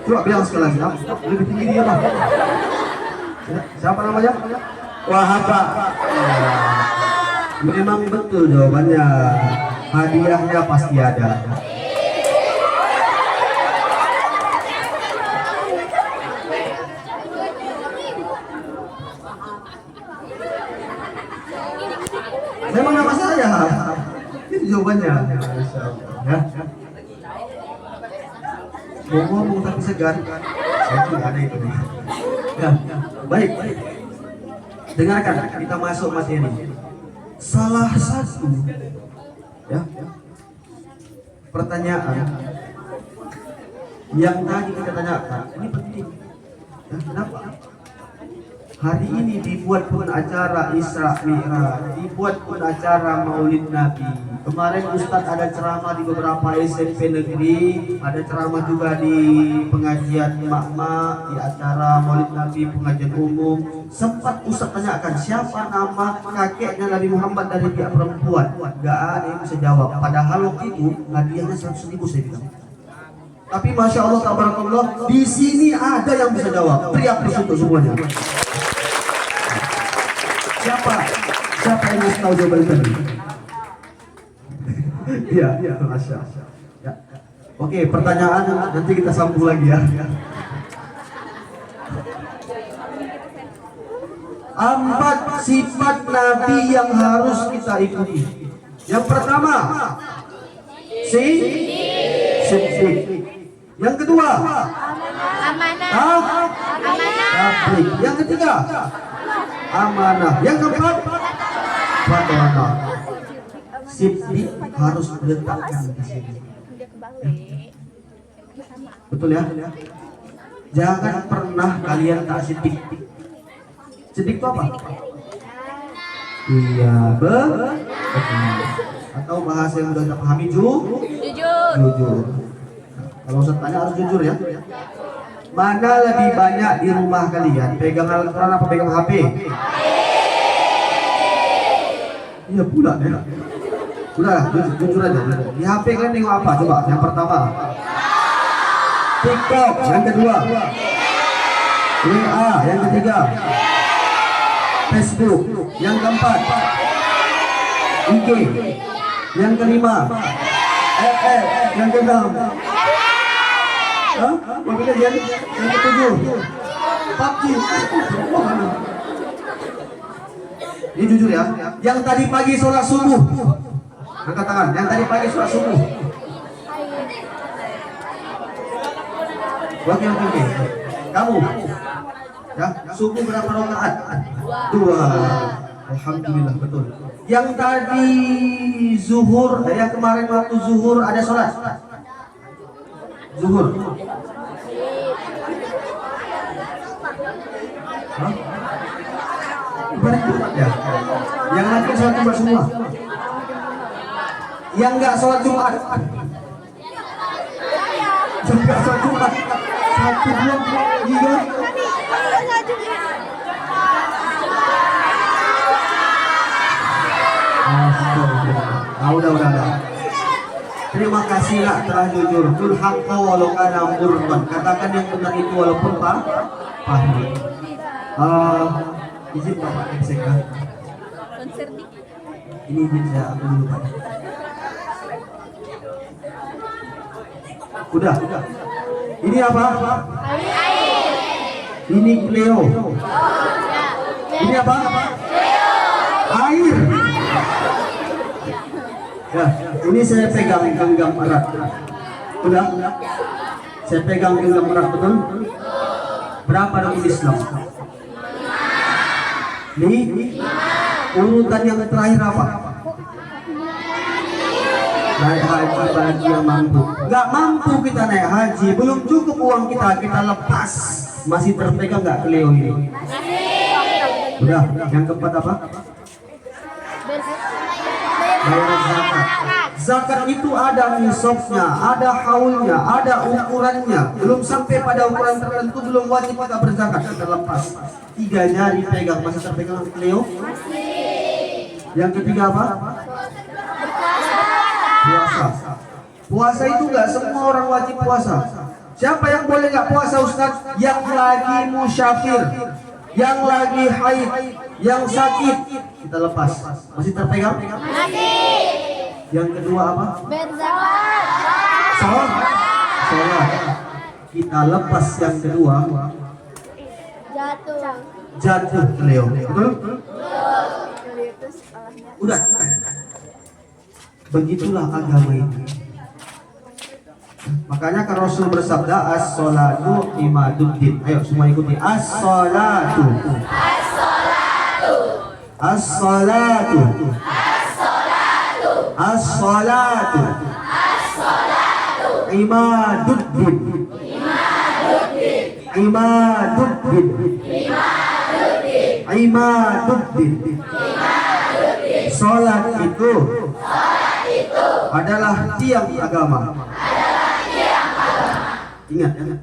Coba bilang sekali lagi, lebih tinggi dia Bang. Siapa namanya? Wahab. Memang betul jawabannya. Hadiahnya pasti ada. Memang nama saya. Itu jawabannya. Ya. Mau ngomong tapi segan. Saya tidak ada itu. Ya, baik. Dengarkan, kita masuk materi. Salah satu ya pertanyaan yang tadi kita tanyakan ini penting. Ya, kenapa? Hari ini dibuat pun acara Isra Mi'raj, dibuat pun acara Maulid Nabi. Kemarin Ustadz ada ceramah di beberapa SMP negeri, ada ceramah juga di pengajian mak-mak, di acara Maulid Nabi, pengajian umum. Sempat Ustadz tanyakan siapa nama kakeknya Nabi Muhammad dari pihak perempuan. Gak ada yang bisa jawab. Padahal waktu itu hadiahnya 100.000 saya bilang. Tapi Masya Allah, tabarakallah, di sini ada yang bisa jawab. Teriak di situ semuanya. Siapa yang harus tahu jawaban tadi? Iya, Masya Allah. Ya. Oke, pertanyaan nanti kita sambung lagi ya. Empat sifat Nabi yang harus kita ikuti. Yang pertama, siddiq. Yang kedua, amanah. Yang ketiga, amanah. Yang keempat, fatwana. Siddiq harus diletakkan di sini. Betul ya? Jangan pernah kalian tak siddiq. Siddiq itu apa? Iya, atau bahasa yang sudah kita pahami, jujur. Kalau Ustaz tanya harus jujur ya. Mana lebih banyak di rumah kalian pegang Al-Quran apa pegang HP? Iya pula ya. Udah, jujur aja. Di HP kalian tengok apa? Coba. Yang pertama, TikTok. Yang kedua, WA. Yang ketiga, Facebook. Yang keempat, IG. Yang kelima, FF. Yang keenam, yang ketujuh, PUBG. Ini jujur ya. Yang tadi pagi sholat subuh, angkat tangan. Yang tadi pagi sholat subuh. Oke. Kamu, ya, subuh berapa rakaat? 2. Alhamdulillah, betul. Yang tadi zuhur, yang kemarin waktu zuhur ada sholat. Zuhur. Hah? Ibarat Jumat ya. Yang nanti sholat Jumat semua. Yang enggak sholat Jumat. Enggak sholat Jumat. 1, 2, 3. Udah. Terima kasih lah telah jujur. Kul haqqa walau kana murran. Katakan yang benar itu walaupun pahit. Izin Bapak Eksek ya. Ini izin saya aku dulu Pak. Udah. Ini apa? Ini Cleo. Ini apa? Air. Ya, ini saya pegang genggam erat. Udah? Saya pegang genggam erat, betul? Berapa rukun Islam? Nih, urutan yang terakhir apa? Naik haji bagi yang mampu. Gak mampu kita naik haji, belum cukup uang kita lepas. Masih terpegang gak Cleo ini? Udah, yang keempat apa? Bayar zakat. Zakat itu ada nisabnya, ada haulnya, ada ukurannya. Belum sampai pada ukuran tertentu, belum wajib kita berzakat. Terlepas. 3 jari pegang, masih terpegang Cleo? Yang ketiga apa? Puasa. Puasa itu nggak semua orang wajib puasa. Siapa yang boleh nggak puasa, Ustaz? Yang lagi musyafir, yang lagi haid, yang sakit, kita lepas. Masih terpegang? Masih. Yang kedua apa? Berzakat. Sholat. Kita lepas yang kedua. Jatuh Leo. Betul? Udah. Begitulah agama ini. Makanya kan Rasul bersabda, as-sholatu imaduddin. Ayo semua ikuti. As-sholatu. As-sholatu. As-sholatu. Imaduddin. Imaduddin. Imaduddin. Sholat itu adalah tiang agama. Ingat ya.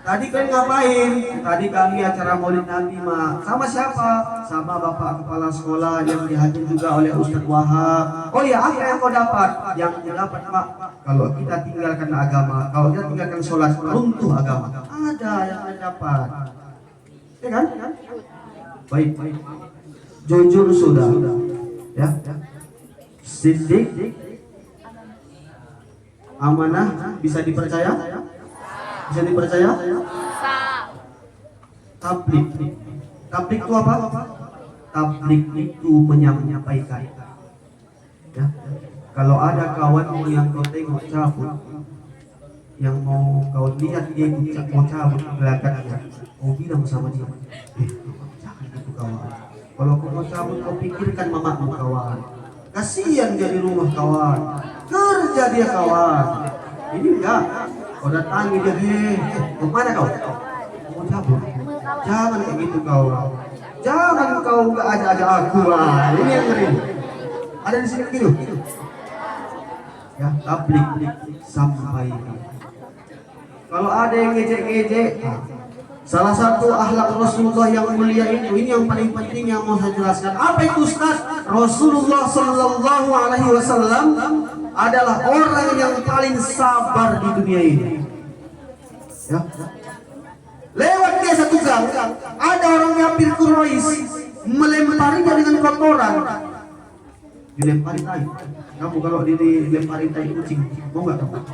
Tadi kan ngapain? Tadi kami acara Maulid Nabi sama siapa? Sama Bapak Kepala Sekolah yang dihadir juga oleh Ustadz Wahab. Oh ya, apa yang kau dapat? Yang dapat Mak, kalau kita tinggalkan agama, kalau kita tinggalkan sholat, runtuh agama. Ada yang dapat. Ya kan? Baik. Jujur sudah. Ya. Siddiq, amanah, bisa dipercaya? Bisa dipercaya? Tablik. Tablik itu apa? Tablik itu menyampaikan. Ya. Kalau ada kawan yang kau tengok cabut, yang mau kau lihat dia mau cabut belakangnya, kau bilang sama dia, jangan itu kawan. Kalau kau mau cabut, kau pikirkan mamamu kawan. Kasihan dia di rumah kawan, kerja dia kawan. Ini enggak, kau datangi dia, kemana kau? Mau cabut? Jangan kayak gitu kawan. Jangan kau enggak ajak aku. Ini yang ngeri. Ada di sini gitu. Ya, tablik sampaikan. Kalau ada yang ngejek-ngejek, salah satu akhlak Rasulullah yang mulia ini yang paling penting yang mau saya jelaskan. Apa itu Ustaz? Rasulullah Sallallahu Alaihi Wasallam adalah orang yang paling sabar di dunia ini. Ya. Lewat dia satu gang, ada orang kafir Quraisy melemparinya dengan kotoran. Dilempari tai. Kamu kalau dilempari tai kucing, mau nggak kamu?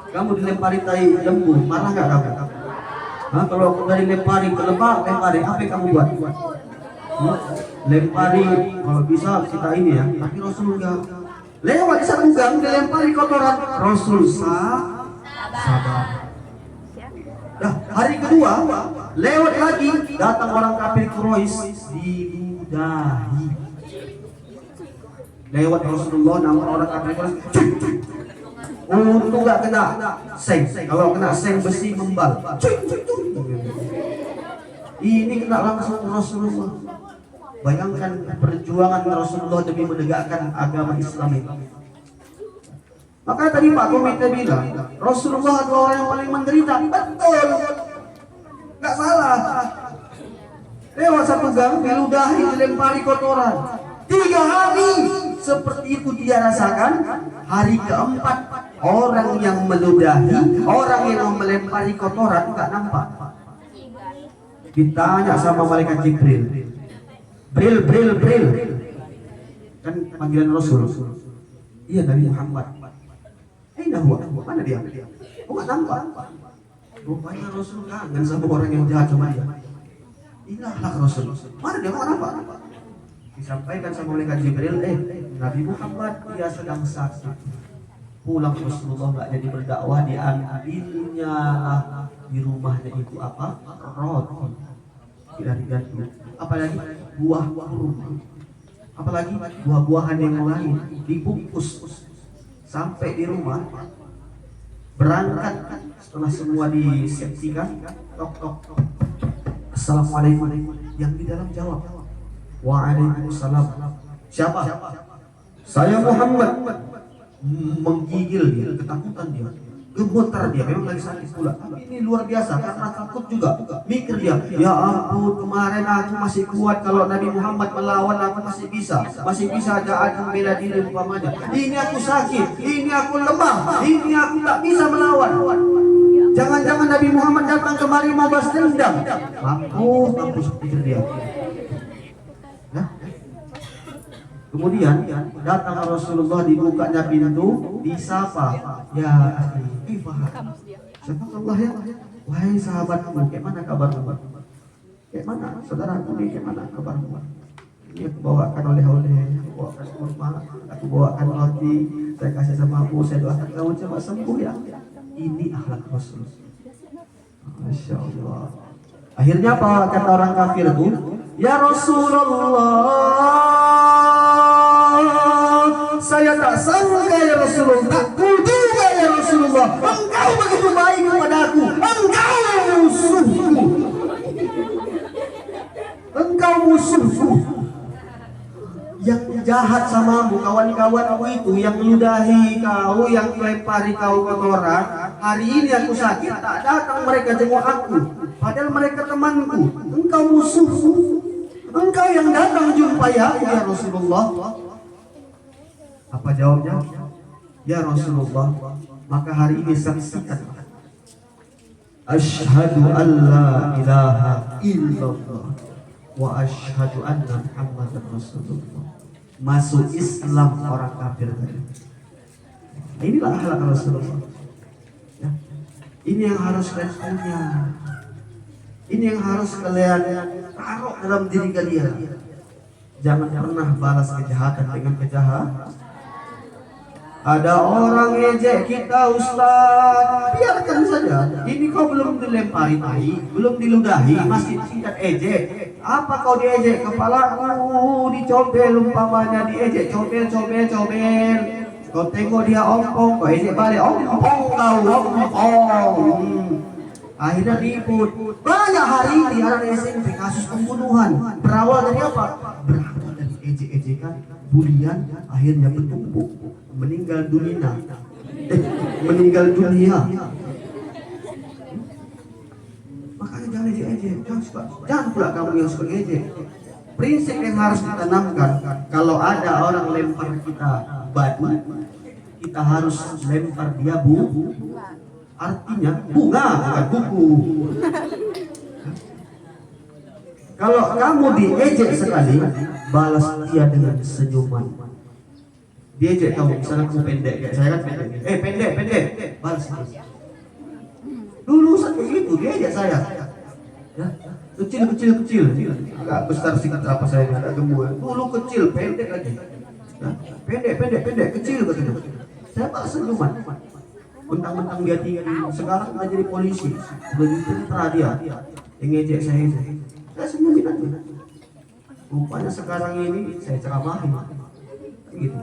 Kamu dilempari tai lembu, marah nggak kamu? Nah, kalau dari lempari ke lebah, lempari apa yang kamu buat? Lempari, kalau bisa kita ini ya. Tapi Rasul enggak. Lewat di satu gang, dilempari kotoran. Rasul sabar. Nah, hari kedua, lewat lagi, datang orang kafir Quraisy diludahi. Lewat Rasulullah, namun orang kafir Quraisy untung nggak kena seng. Kalau kena seng besi membal. Ini kena langsung Rasulullah. Bayangkan perjuangan Rasulullah demi menegakkan agama Islam ini. Maka tadi Pak Komite bilang Rasulullah adalah orang yang paling menderita. Betul, nggak salah. Lewat satu gang diludahi, dilempari kotoran 3 hari. Seperti itu dia rasakan. Hari keempat orang yang meludahi, orang yang melempari kotoran nggak nampak. Ditanya sama malaikat Jibril, Bril, kan panggilan Rasul. Iya, Nabi Muhammad. Mana dia? Oh, nggak nampak. Rupanya Rasul kangen sama orang yang jahat sama dia. Inilah Rasul. Mana dia? Nggak nampak. Disampaikan sama malaikat Jibril, Nabi Muhammad dia sedang sakit. Pulang Rasulullah nggak jadi berdakwah, diambilnya lah di rumahnya itu apa? Roti. Tidak diganti. Apalagi buah kurma. Apalagi buah-buahan yang lain dibungkus sampai di rumah. Berangkat setelah semua disepsikan, tok tok tok. Assalamualaikum. Yang di dalam jawab, waalaikumsalam. Siapa? Saya Muhammad. Menggigil dia, ketakutan dia, gemetar dia, memang lagi sakit pula. Ini luar biasa karena takut juga. Mikir dia, ya ampun, kemarin aku masih kuat, kalau Nabi Muhammad melawan aku masih bisa ada aku bela diri umpamanya. Ini aku sakit, ini aku lemah, ini aku tak bisa melawan. Jangan-jangan Nabi Muhammad datang kemari mau balas dendam. Mampus pikir dia. Nah, kemudian datang Rasulullah, dibukanya pintu, disapa, ya akhi, siapa Allah ya? Wahai sahabatku, kayak mana kabarmu? Kayak mana saudaraku nih, kayak mana kabarmu? Ini aku bawakan oleh-oleh, aku bawakan kurma, aku bawakan roti, saya kasih sama aku, saya doakan kamu cepat sembuh ya. Ini akhlak Rasul. Masya Allah. Akhirnya apa kata orang kafir itu? Ya Rasulullah, saya tak sangka ya Rasulullah, tak kuduga ya Rasulullah, engkau begitu baik kepadaku, engkau musuhku, yang jahat samamu, kawan-kawanku itu yang meludahi kau, yang melempari kau kotoran. Hari ini aku sakit, tak datang mereka jenguk aku, padahal mereka temanku. Engkau musuhku, engkau yang datang jumpai aku ya Rasulullah. Apa jawabnya? Ya Rasulullah, maka hari ini saksikan, asyhadu an la ilaha illallah wa asyhadu anna Muhammadar Rasulullah. Masuk Islam orang kafir tadi. Inilah akhlak Rasulullah. Ya. Ini yang harus kalian punya. Ini yang harus kalian taruh dalam diri kalian. Jangan pernah balas kejahatan dengan kejahatan. Ada orang ejek kita Ustaz, biarkan saja. Ini kau belum dilempari tai, belum diludahi, masih tingkat ejek. Apa kau diejek? Kepalaku dicobel umpamanya, diejek cobel. Kau tengok dia ompong, kau ejek balik ompong kau ompong. Akhirnya ribut. Banyak hari ini anak SMP kasus pembunuhan. Berawal dari apa? Berawal dari ejek-ejekan, bulian, akhirnya bertumpuk. Meninggal dunia. Makanya jangan ejek-ejek, jangan pula kamu yang suka ejek. Prinsip yang harus ditanamkan, kalau ada orang lempar kita batu, kita harus lempar dia artinya bunga, bukan buku. Kalau kamu diejek sekali, balas dia dengan senyuman. Diejek kamu, misalnya kamu pendek, kayak saya kan pendek. Pendek, balas. Dulu saat itu diejek saya. Ya, kecil, agak besar sedikit apa saya agak gemuk. Dulu kecil, pendek lagi. Ya, pendek, kecil katanya. Saya balas senyuman. Mentang-mentang dia tinggi, sekarang nggak jadi polisi, begitu tentara dia yang ngejek saya itu. Saya senyumin aja. Rupanya sekarang ini saya ceramahin, gitu.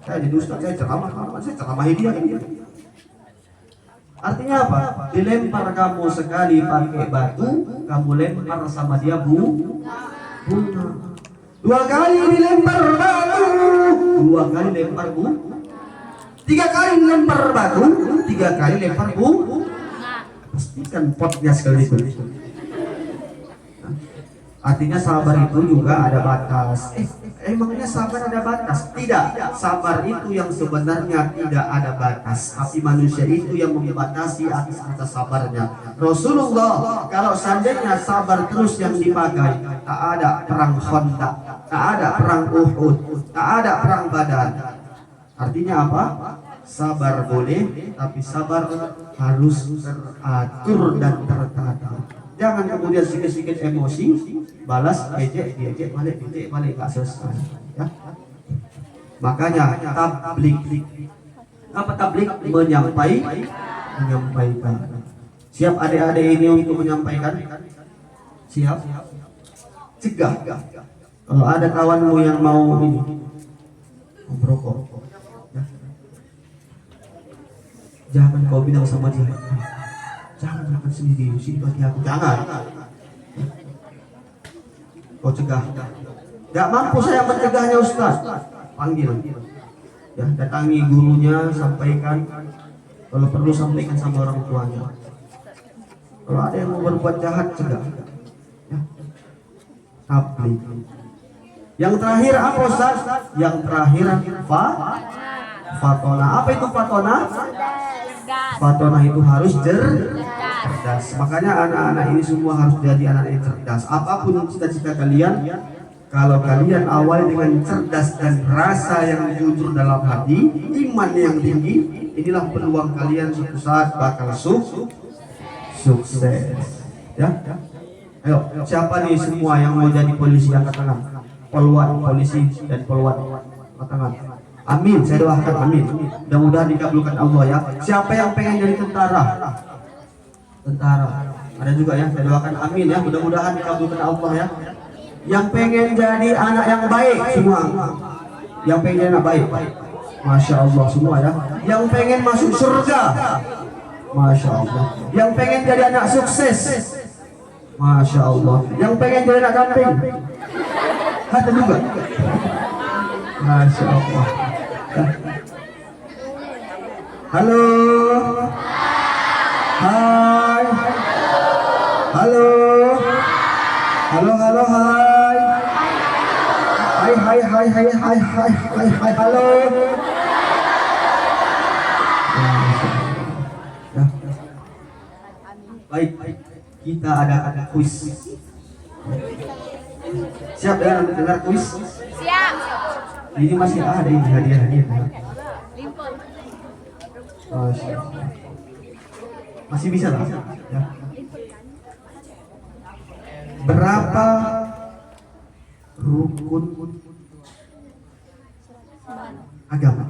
Saya jadi ustaz, saya ceramahin dia kan gitu. Artinya apa? Dilempar kamu sekali pakai batu, kamu lempar sama dia bunga. 2 kali dilempar batu, 2 kali lempar bunga. 3 kali lempar batu, 3 kali lempar bunga. Pastikan potnya sekali itu. Artinya sabar itu juga ada batas. Emangnya sabar ada batas? Tidak. Sabar itu yang sebenarnya tidak ada batas, tapi manusia itu yang membatasi atas sabarnya. Rasulullah kalau seandainya sabar terus yang dipakai, tak ada perang Khandaq, tak ada perang Uhud, tak ada perang Badar. Artinya apa? Sabar boleh, tapi sabar harus teratur dan tertata. Jangan kemudian sedikit-sedikit emosi, balas ejek balik, gak selesai. Ya? Makanya tablik Apa tablik? Menyampaikan. Siap adik-adik ini untuk menyampaikan? Siap? Cegah. Kalau ada kawanmu yang mau ini merokok, ya. Jangan kau bilang sama dia, jangan makan sendiri, sini bagi aku. Jangan. Kau cegah. Gak mampu saya mencegahnya Ustaz. Panggil. Ya, datangi gurunya, sampaikan. Kalau perlu sampaikan sama orang tuanya. Kalau ada yang mau berbuat jahat, cegah. Ya. Tablik. Yang terakhir apa Ustaz? Yang terakhir fatona. Apa itu fatona? Fatona itu harus cerdas. Makanya anak-anak ini semua harus jadi anak yang cerdas. Apapun cita-cita kalian, kalau kalian awal dengan cerdas dan rasa yang jujur dalam hati, iman yang tinggi, inilah peluang kalian suatu saat bakal sukses. Ya. Ayo, siapa nih semua yang mau jadi polisi angkat tangan? Peluang polisi dan peluang angkat tangan. Amin, saya doakan amin. Mudah-mudahan dikabulkan Allah ya. Siapa yang pengen jadi tentara? Tentara. Ada juga ya, saya doakan amin ya. Mudah-mudahan dikabulkan Allah ya. Yang pengen jadi anak yang baik semua. Yang pengen jadi anak baik. Masya Allah semua ya. Yang pengen masuk surga. Masya Allah. Yang pengen jadi anak sukses. Masya Allah. Yang pengen jadi anak kambing. Ada juga. Masya Allah. Halo. Hai. Halo. Halo, halo, hai. Hai, halo. Ya. Baik, kita ada kuis. Siap ya untuk dengar kuis? Siap. Ini masih ada ini hadiah. Masih bisa lah. Ya. Berapa rukun agama?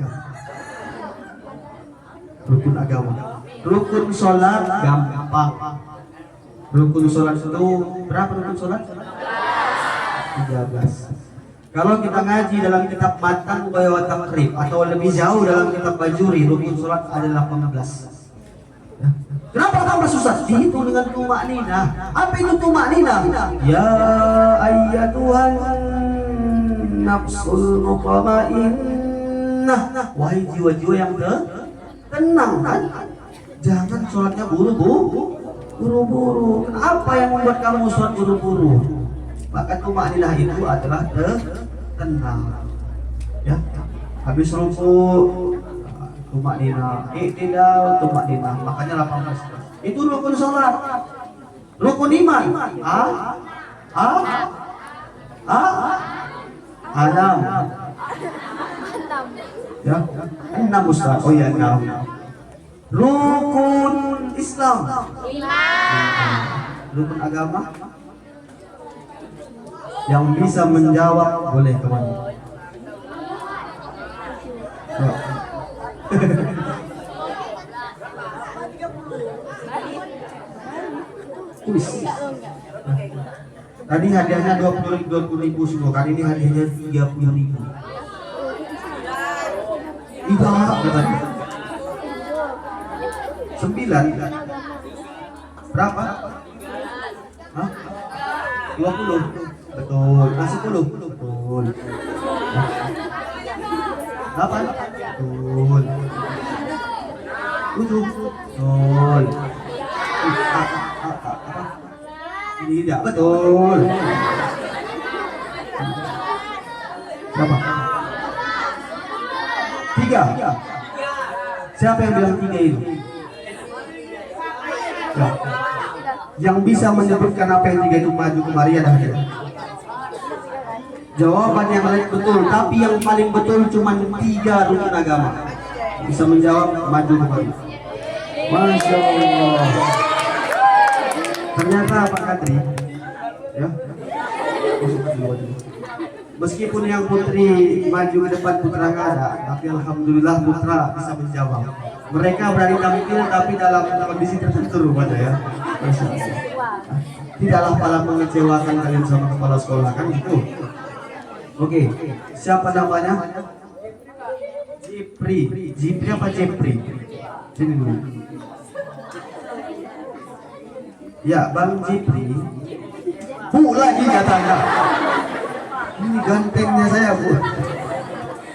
Rukun agama. Rukun sholat gampang. Rukun sholat itu berapa rukun sholat? 13. Kalau kita ngaji dalam kitab Matan wa Takrib atau lebih jauh dalam kitab Bajuri, rukun sholat adalah 18. Ya. Kenapa tambah susah? Dihitung dengan tumak nina. Apa itu tumak nina? Ya ayyatuhan nafsul mutmainnah. Wahai jiwa-jiwa yang tenang kan? Jangan sholatnya buru-buru. Kenapa yang membuat kamu sholat buru-buru? Maka tumak nina itu adalah tenang. Ya. Habis rukuk tumak nina, iktidal, tumak nina, makanya 18. Itu rukun sholat. Rukun iman. Adam. Ya, 6 Ustaz. Oh iya 6. Rukun Islam. 5. Rukun agama. Yang bisa menjawab boleh kemana? Oh. Kuis. Tadi hadiahnya 20.000 semua, kali ini hadiahnya 30.000. Tidak, bukan. 9. Berapa? Hah? 20. Betul. Nah, 10. Betul. 8. Betul. 7. Betul. Ini tidak betul. Berapa? 3. Siapa yang bilang 3 itu? Ya. Yang bisa menyebutkan apa yang 3 itu maju kemari ada dia. Jawaban yang lain betul, tapi yang paling betul cuma 3 rukun agama. Bisa menjawab maju kemari. Masya Allah. Ternyata Pak Kadri, ya, Meskipun yang putri maju ke depan putra nggak ada, tapi alhamdulillah putra bisa menjawab. Mereka berani tampil tapi dalam kondisi tertentu rupanya ya. Masya Allah. Tidaklah pala mengecewakan kalian sama kepala sekolah kan gitu. Oke, siapa namanya? Jipri apa Jepri? Sini dulu. Ya, Bang Jipri. Bu lagi katanya. Ini gantengnya saya, Bu.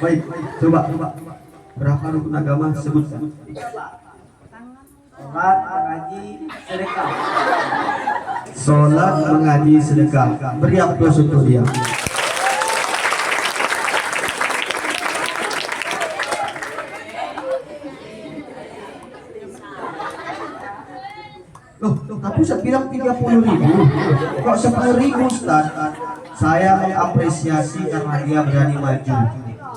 Baik, coba. Berapa rukun agama sebutkan? Sholat, mengaji, sedekah. Sholat, mengaji, sedekah. Beri aplaus untuk dia. Loh, tapi saya bilang 30.000. Kok 10.000, Ustaz? Saya mengapresiasi karena dia berani maju.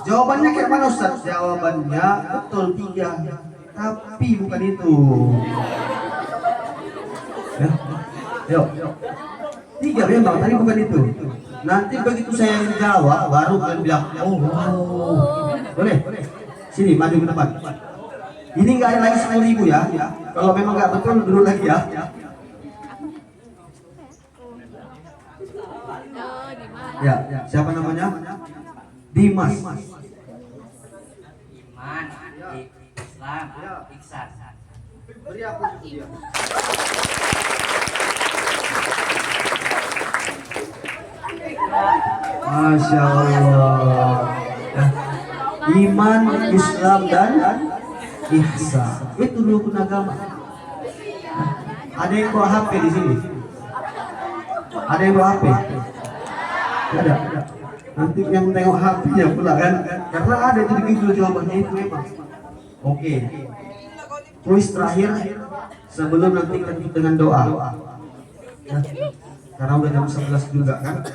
Jawabannya kayak mana, Ustaz? Jawabannya betul 3. Tapi bukan itu. Ya, yuk. 3 memang, tadi bukan itu. Nanti begitu saya jawab, baru kalian bilang, oh. Boleh? Sini, maju ke depan. Ini nggak ada lagi 10.000 ya. Kalau memang nggak betul, dulu lagi ya. Ya, siapa namanya? Dimas. Iman, Islam, ihsan. Beri aku dia. Masya Allah. Ya. Iman, Islam dan ihsan. Itu rukun agama. Ada yang bawa HP di sini? Ada yang bawa HP? Ada. Nanti yang tengok HP-nya pula kan? Karena ada itu di Google jawabannya itu memang. Oke. Kuis terakhir sebelum nanti lanjut dengan doa. Ya. Karena udah jam 11 juga kan?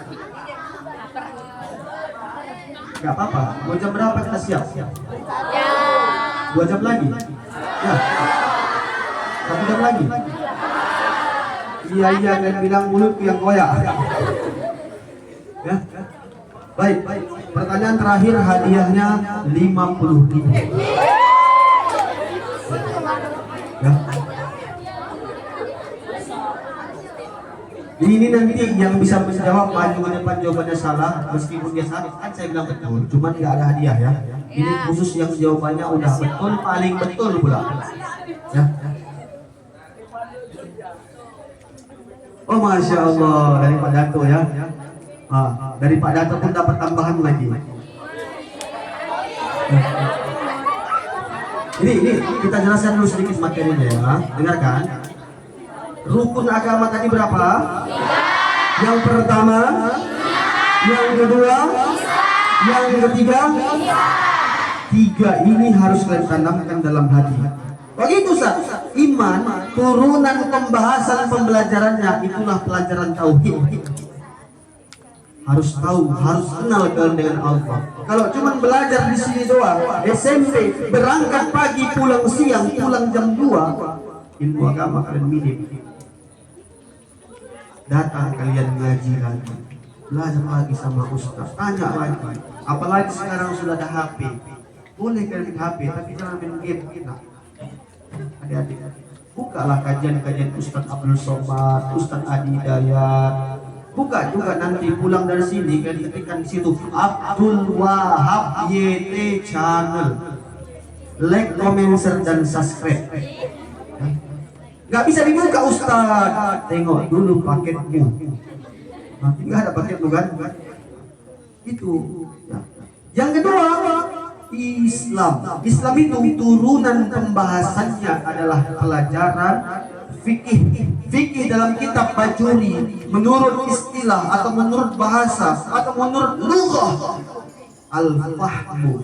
Gak apa-apa. Mau jam berapa kita siap? 2 jam lagi? Ya. 1 jam lagi? Iya, dan bilang mulutku yang koyak. Ya. Baik. Pertanyaan terakhir, hadiahnya 50.000. Ya. Ini nanti yang bisa menjawab maju ke depan jawabannya salah, meskipun dia salah kan saya bilang betul, cuman nggak ada hadiah ya. Ini khusus yang jawabannya udah betul, paling betul pula. Ya. Oh Masya Allah, dari Pak Dato ya. Dari Pak Dato pun dapat tambahan lagi. Ini kita jelaskan dulu sedikit materinya ya. Dengarkan. Rukun agama tadi berapa? Yang pertama, yang kedua, yang ketiga. 3 ini harus kalian tanamkan dalam hati. Begitu Ustaz. Iman, turunan pembahasan pembelajarannya itulah pelajaran tauhid. Harus tahu, harus kenal dengan Allah. Kalau cuma belajar di sini doang, SMP berangkat pagi, pulang siang, pulang jam 2, ilmu agama kalian minim. Datang kalian ngaji lagi, belajar lagi sama ustaz, tanya lagi. Apalagi sekarang sudah ada HP, boleh kalian HP, tapi jangan main game. Adik-adik, bukalah kajian-kajian Ustaz Abdul Somad, Ustaz Adi Hidayat. Buka juga nanti pulang dari sini kalian ketikkan di situ Abdul Wahab YT Channel. Like, comment, share dan subscribe. Gak bisa dibuka Ustaz. Tengok dulu paketmu. Nanti gak ada paket bukan? Itu. Ya. Yang kedua, Islam. Islam itu turunan pembahasannya adalah pelajaran fikih. Fikih dalam kitab Bajuri menurut istilah atau menurut bahasa atau menurut lughah al-fahmu.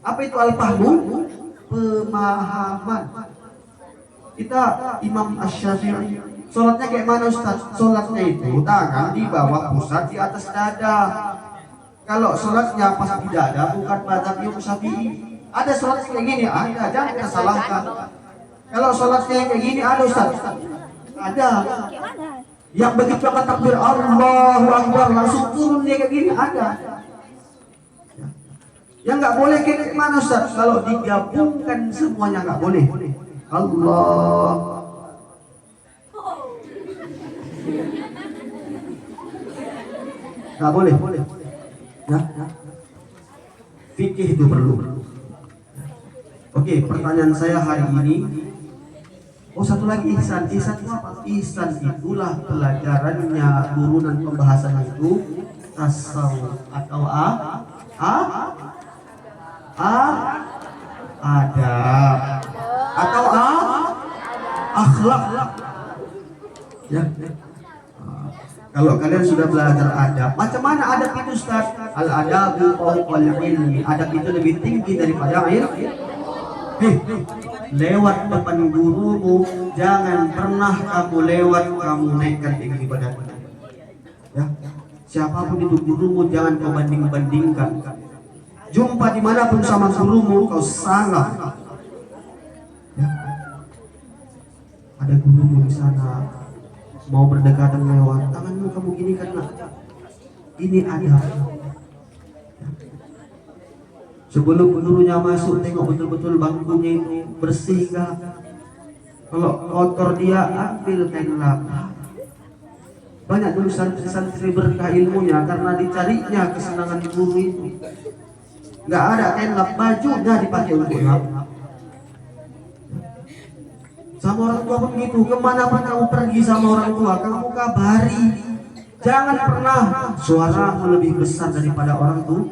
Apa itu al-fahmu? Pemahaman. Kita Imam Asy-Syafi'i sholatnya kayak mana Ustaz? Sholatnya itu tangan di bawah, pusat di atas dada. Kalau sholatnya pas di dada bukan mazhab Imam Syafi'i. Ada sholat kayak gini, ada, jangan kita salahkan. Kalau sholatnya kayak gini ada Ustaz? Ada. Yang begitu takbir Allahu Akbar langsung turun dia kayak gini ada. Yang nggak boleh kayak mana Ustaz? Kalau digabungkan semuanya nggak boleh. Allah. Nggak boleh. Ya. Fikih itu perlu. Oke, pertanyaan saya hari ini. Oh, satu lagi ihsan. Ihsan itu apa? Ihsan itulah pelajarannya urunan pembahasan itu tasawuf atau adab atau akhlak. Ya. Kalau kalian sudah belajar adab, macam mana adab itu Ustaz? Al-adabu fawqal ilmi. Adab itu lebih tinggi daripada ilmu. Lewat depan gurumu, jangan pernah kamu lewat kamu naikkan tinggi badanmu. Ya, siapapun itu gurumu jangan kau banding-bandingkan. Jumpa dimanapun sama gurumu kau salah. Ya. Ada gurumu di sana mau berdekatan lewat, tanganmu kamu gini karena ini ada. Sebelum gurunya masuk, tengok betul-betul bangkunya itu bersih gak? Kalau kotor dia, ambil kain lap. Banyak dulu santri-santri berkah ilmunya karena dicarinya kesenangan guru itu. Nggak ada kain lap, bajunya dipakai untuk lap. Sama orang tua pun gitu, kemanapun kamu pergi sama orang tua, kamu kabari. Jangan pernah suaramu lebih besar daripada orang tua.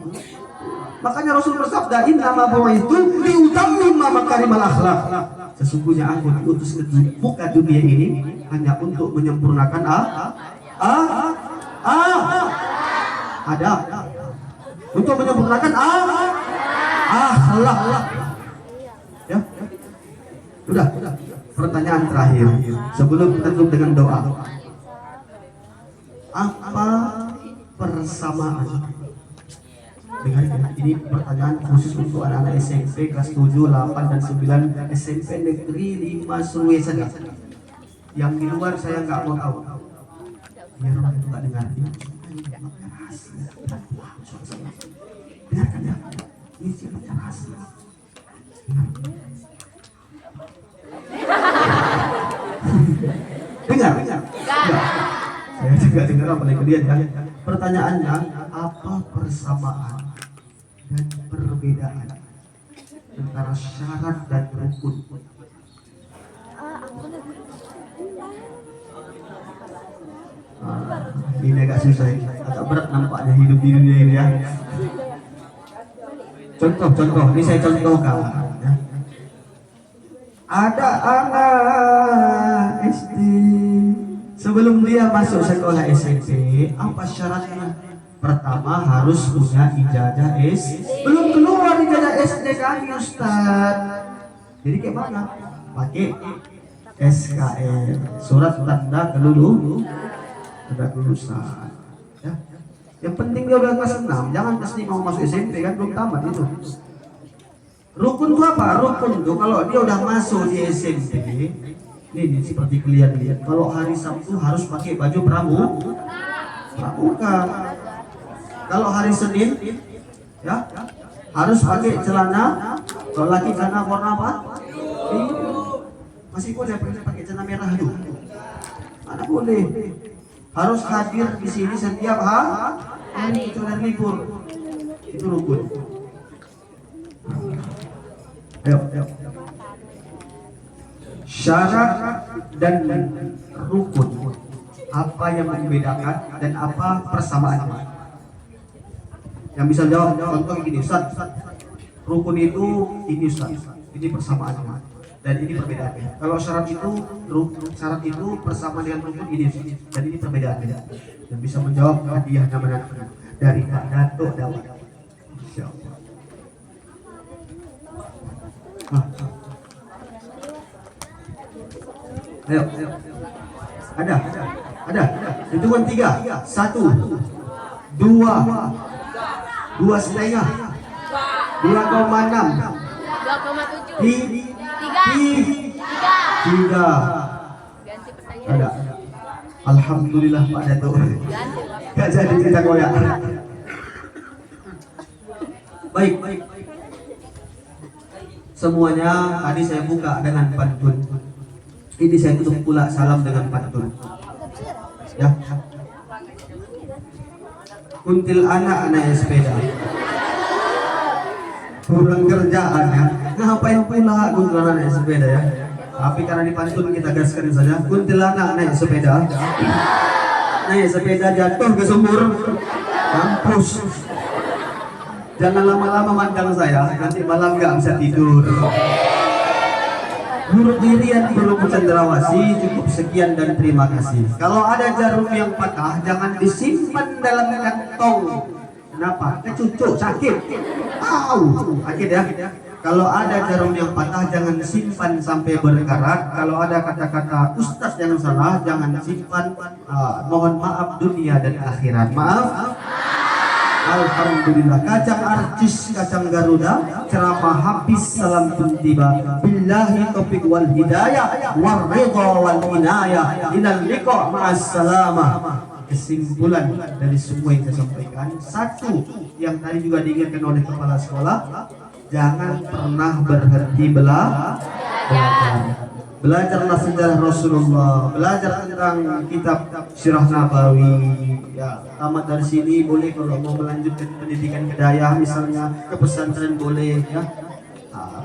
Makanya Rasul bersabda, innama bu'ithu liutammima makarimal akhlak. Sesungguhnya aku diutus ke muka dunia ini hanya untuk menyempurnakan adab. Untuk menyempurnakan akhlak. Ya. Sudah. Pertanyaan terakhir sebelum kita tutup dengan doa. Apa persamaan? Dengar ini pertanyaan khusus untuk anak-anak SMP kelas 7, 8 dan 9 SMP Negeri 5 Surway saja. Yang di luar saya nggak mau tahu. Biar orang itu nggak dengar. Dengarkan ya. Ini siapa rahasia? Dengar. Saya juga dengar apa lagi dia kan. Pertanyaannya, apa persamaan dan perbedaan antara syarat dan rukun? Ini agak susah, agak berat nampaknya hidup di dunia ini ya. Contoh, ini saya contohkan. Ya. Ada anak SD, sebelum dia masuk sekolah SMP, apa syaratnya? Pertama harus punya ijazah SD. Belum keluar ijazah SD kami Ustaz. Jadi kayak mana? Pakai SKM, surat tanda kelulusan. Ya. Yang penting dia udah kelas 6, jangan kelas 5 mau masuk SMP kan belum tamat itu. Rukun itu apa? Rukun itu kalau dia udah masuk di SMP, ini seperti kalian lihat. Kalau hari Sabtu harus pakai baju pramuka. Kalau hari Senin, ya harus pakai celana. Kalau laki celana warna apa? Masih boleh pakai celana merah itu. Mana boleh? Harus hadir di sini setiap hari kecuali libur. Itu rukun. Ayo. Syarat dan rukun, apa yang membedakan dan apa persamaannya? Yang bisa jawab, contoh gini, Ustaz, rukun itu ini Ustaz, ini persamaannya, dan ini perbedaannya. Kalau syarat itu persamaan dengan rukun ini, dan ini perbedaannya. Dan bisa menjawab hadiahnya mana dari Pak Dato Dawat. Insyaallah. Ayo. Ada. Hitungan 3. 1, 2, 2,5, 2,6, 2,7, 3. Ada. Alhamdulillah Pak Dato. Gak jadi kita goyak. Baik. Semuanya tadi saya buka dengan pantun. Ini saya tutup pula salam dengan pantun. Ya. Kuntil anak naik sepeda. Kurang kerjaan ya. Ngapain pula kuntil anak naik sepeda ya? Tapi karena di pantun kita gaskan saja. Kuntil anak naik sepeda. Naik sepeda jatuh ke sumur. Mampus. Jangan lama-lama mandang saya, nanti malam nggak bisa tidur. Huruf dirian belum cendrawasih, cukup sekian dan terima kasih. Kalau ada jarum yang patah, jangan disimpan dalam kantong. Kenapa? Kecucuk, sakit. Sakit ya. Kalau ada jarum yang patah, jangan simpan sampai berkarat. Kalau ada kata-kata ustaz yang salah, jangan simpan. Mohon maaf dunia dan akhirat. Maaf. Alhamdulillah. Kacang artis, kacang Garuda, ceramah habis, salam pun tiba. Billahi taufiq wal hidayah, war ridha wal inayah. Ilal liqa ma'as salamah. Kesimpulan dari semua yang saya sampaikan, satu yang tadi juga diingatkan oleh kepala sekolah, jangan pernah berhenti belajar. Belajarlah sejarah Rasulullah, belajar tentang kitab Sirah Nabawi. Ya, tamat dari sini boleh kalau mau melanjutkan pendidikan ke Dayah misalnya, ke pesantren boleh ya.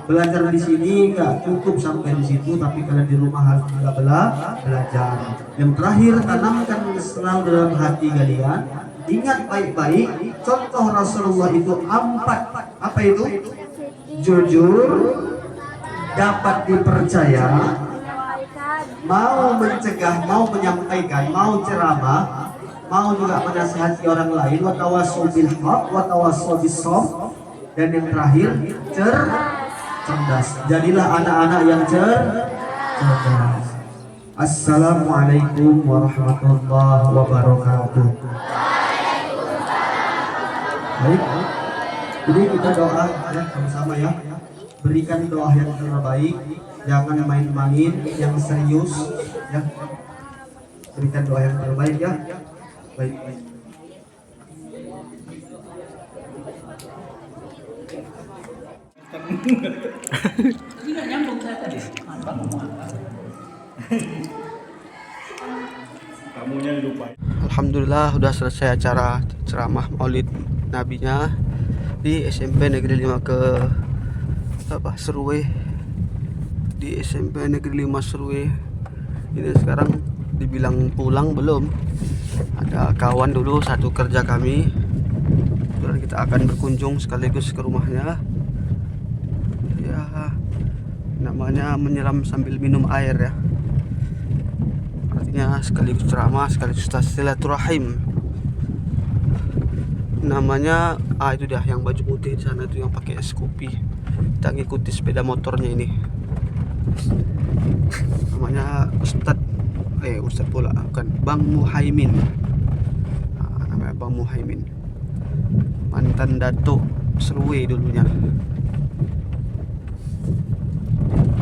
Belajar di sini nggak cukup sampai di situ, tapi kalau di rumah harus juga belajar. Yang terakhir, tanamkan selalu dalam hati kalian. Ingat baik-baik, contoh Rasulullah itu 4. Apa itu? Jujur, dapat dipercaya, mau mencegah, mau menyampaikan, mau ceramah, mau juga menasihati orang lain, wa tawassaw bil haq, wa tawassaw bis sabr, dan yang terakhir cerdas. Jadilah anak-anak yang cerdas. Assalamualaikum warahmatullahi wabarakatuh. Baik, jadi kita doa ya sama-sama ya. Berikan doa yang terbaik, jangan main-main, yang serius ya. Berikan doa yang terbaik ya. Baik. Alhamdulillah sudah selesai acara ceramah Maulid Nabinya di SMP Negeri 5 ke Serue, di SMP Negeri 5 Serue. Ini sekarang dibilang pulang belum, ada kawan dulu satu kerja kami, dan kita akan berkunjung sekaligus ke rumahnya ya. Namanya menyelam sambil minum air ya, artinya sekaligus ceramah sekaligus silaturahim. Namanya itu dah yang baju putih di sana tuh yang pakai es kopi. Kita ngikuti sepeda motornya ini. Namanya Ustadz pula, bukan, Bang Muhaimin. Namanya Bang Muhaimin, mantan Datuk Serue dulunya.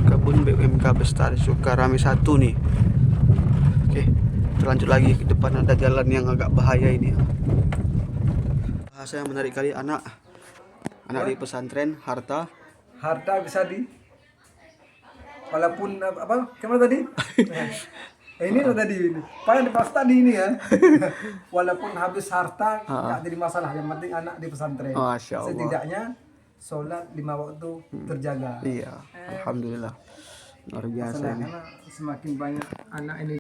Kebun BUMK Bestari Sukarami 1 nih. Oke, kita lanjut lagi ke depan, ada jalan yang agak bahaya ini. Bahasa yang menarik kali, anak di pesantren, harta bisa walaupun apa kemana tadi? Ini tadi ini. Paling pas tadi ini ya. Walaupun habis harta nggak jadi masalah, yang penting anak di pesantren. Setidaknya sholat 5 waktu terjaga. Iya, alhamdulillah. Luar biasa ini. Karena semakin banyak anak ini